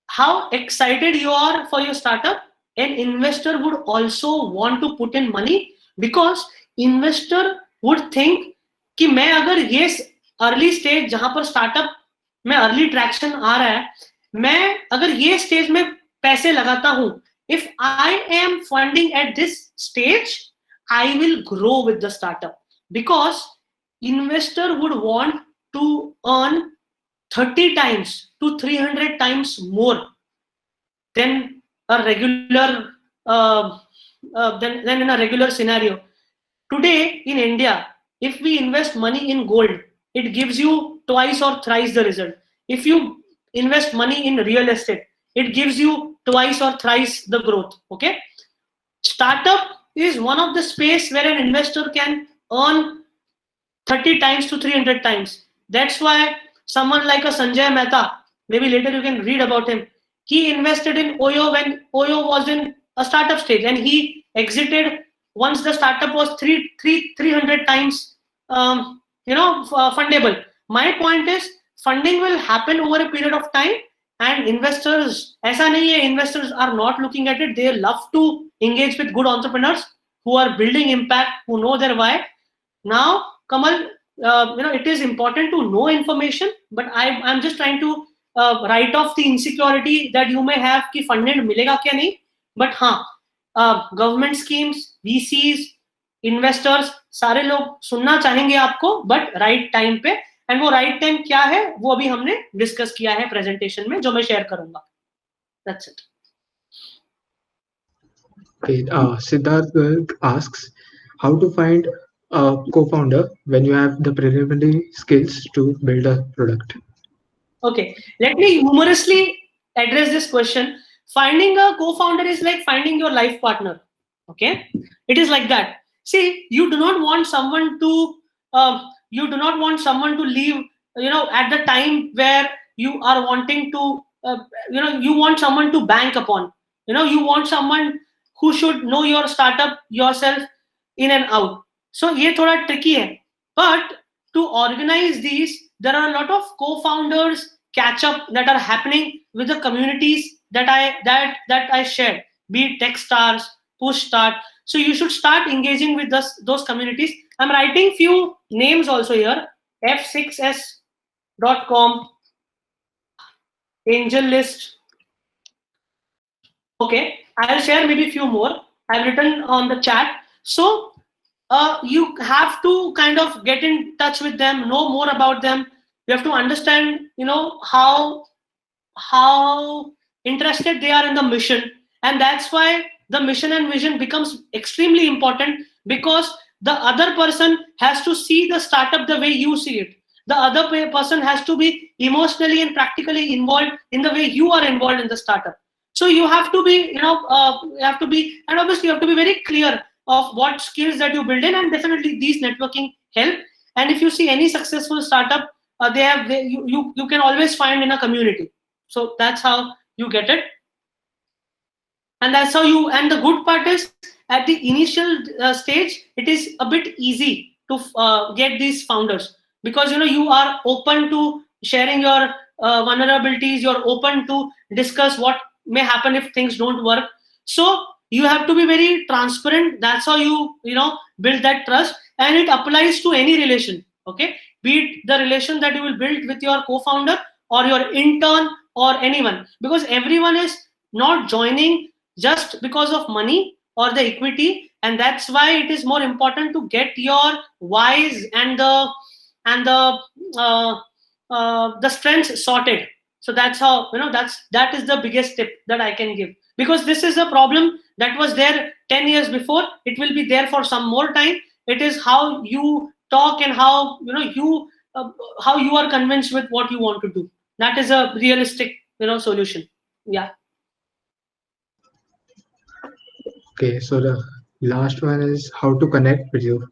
How excited you are for your startup, an investor would also want to put in money, because investor would think कि मैं अगर ये early stage जहां पर startup में early traction आ रहा है, मैं अगर ये स्टेज में पैसे लगाता हूं, if I am funding at this stage, I will grow with the startup, because investor would want to earn 30 times to 300 times more than a regular than in a regular scenario. Today in India, if we invest money in gold, it gives you twice or thrice the result. If you invest money in real estate, it gives you twice or thrice the growth. Okay, startup is one of the space where an investor can earn 30 times to 300 times. That's why someone like a Sanjay Mehta, maybe later you can read about him, he invested in Oyo when Oyo was in a startup stage, and he exited once the startup was 300 times fundable. My point is, funding will happen over a period of time, and investors, ऐसा नहीं है, investors are not looking at it. They love to engage with good entrepreneurs who are building impact, who know their why. Now, Kamal, it is important to know information, but I'm just trying to write off the insecurity that you may have कि funded मिलेगा क्या नहीं. But हाँ, government schemes, VCs, investors, सारे लोग सुनना चाहेंगे आपको, but right time पे. And वो right time क्या है, वो अभी हमने discuss किया है presentation में, जो मैं share करूंगा. That's it. Okay, Siddharth Garg asks how to find a co-founder when you have the preliminary skills to build a product. Okay, let me humorously address this question. Finding a co-founder is like finding your life partner. Okay, it is like that. See, you do not want someone to leave. At the time where you are wanting to, you want someone to bank upon. You want someone who should know your startup yourself in and out. So ये थोड़ा tricky है. But to organize these, there are a lot of co-founders catch up that are happening with the communities that I shared, be it Techstars, Pushstart. So you should start engaging with those communities. I'm writing few names also here: f6s.com, AngelList. Okay, I'll share maybe few more. I've written on the chat. So you have to kind of get in touch with them, know more about them. You have to understand, how interested they are in the mission, and that's why the mission and vision becomes extremely important, because the other person has to see the startup the way you see it. The other person has to be emotionally and practically involved in the way you are involved in the startup. So you have to be, and obviously you have to be very clear of what skills that you build in, and definitely these networking help. And if you see any successful startup, you can always find in a community. So that's how you get it, and that's how you. And the good part is, at the initial stage, it is a bit easy to get these founders, because you are open to sharing your vulnerabilities. You're open to discuss what may happen if things don't work. So you have to be very transparent. That's how you build that trust, and it applies to any relation. Okay, be it the relation that you will build with your co-founder or your intern or anyone, because everyone is not joining just because of money or the equity, and that's why it is more important to get your whys and the strengths sorted. So that's how that is the biggest tip that I can give, because this is a problem that was there 10 years before. It will be there for some more time. It is how you talk and how how you are convinced with what you want to do. That is a realistic solution. Yeah. Okay, so the last one is how to connect with you.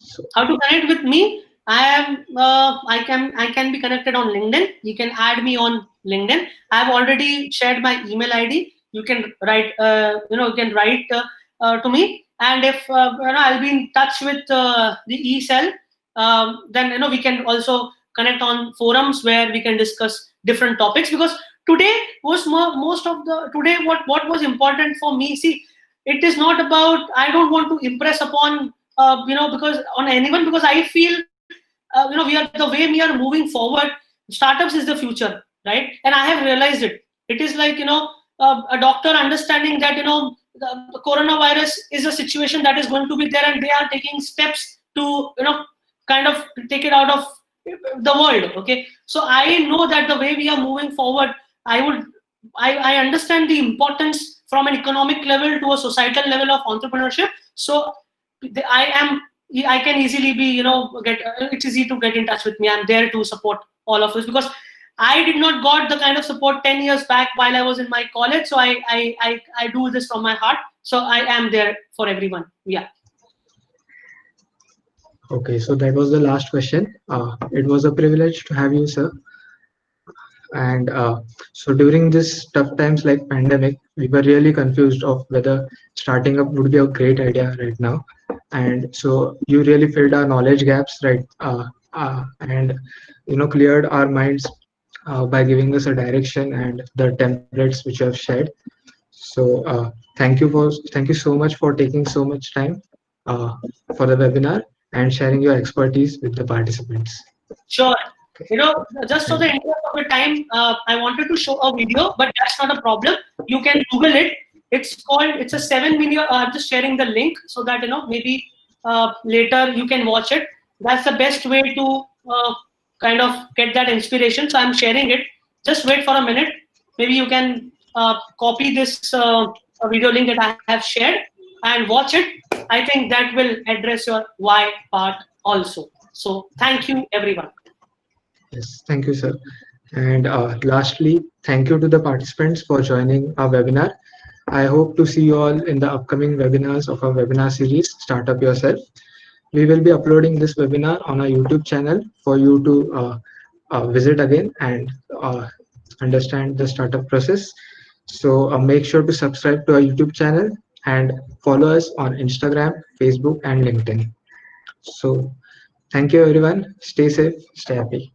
So, How to connect with me? I can be connected on LinkedIn. You can add me on LinkedIn. I have already shared my email ID. You can write you can write to me, and if I'll be in touch with the eCell, then we can also connect on forums where we can discuss different topics. Because today was most of the today what was important for me. See, it is not about, I don't want to impress upon because on anyone, because I feel we are, the way we are moving forward, startups is the future, right? And I have realized it. It is like a doctor understanding that the coronavirus is a situation that is going to be there, and they are taking steps to kind of take it out of the world. Okay, so I know that the way we are moving forward, I would I understand the importance from an economic level to a societal level of entrepreneurship. So I can easily be get it's easy to get in touch with me. I'm there to support all of this, because I did not got the kind of support 10 years back while I was in my college. So I do this from my heart. So I am there for everyone. Yeah. okay, so that was the last question. It was a privilege to have you, sir. And so during this tough times like pandemic, we were really confused of whether starting up would be a great idea right now. And so you really filled our knowledge gaps, right? And cleared our minds by giving us a direction and the templates which you have shared. So thank you so much for taking so much time uh, for the webinar and sharing your expertise with the participants. Sure. Okay. Just for Thank the interest of the time, I wanted to show a video, but that's not a problem. You can Google it. It's a 7 minute. I'm just sharing the link so that maybe later you can watch it. That's the best way to kind of get that inspiration. So I'm sharing it. Just wait for a minute. Maybe you can copy this video link that I have shared and watch it. I think that will address your why part also. So thank you, everyone. Yes, thank you, sir. And lastly, thank you to the participants for joining our webinar. I hope to see you all in the upcoming webinars of our webinar series, Startup Yourself. We will be uploading this webinar on our YouTube channel for you to visit again and understand the startup process. So make sure to subscribe to our YouTube channel and follow us on Instagram, Facebook, and LinkedIn. So thank you, everyone. Stay safe, stay happy.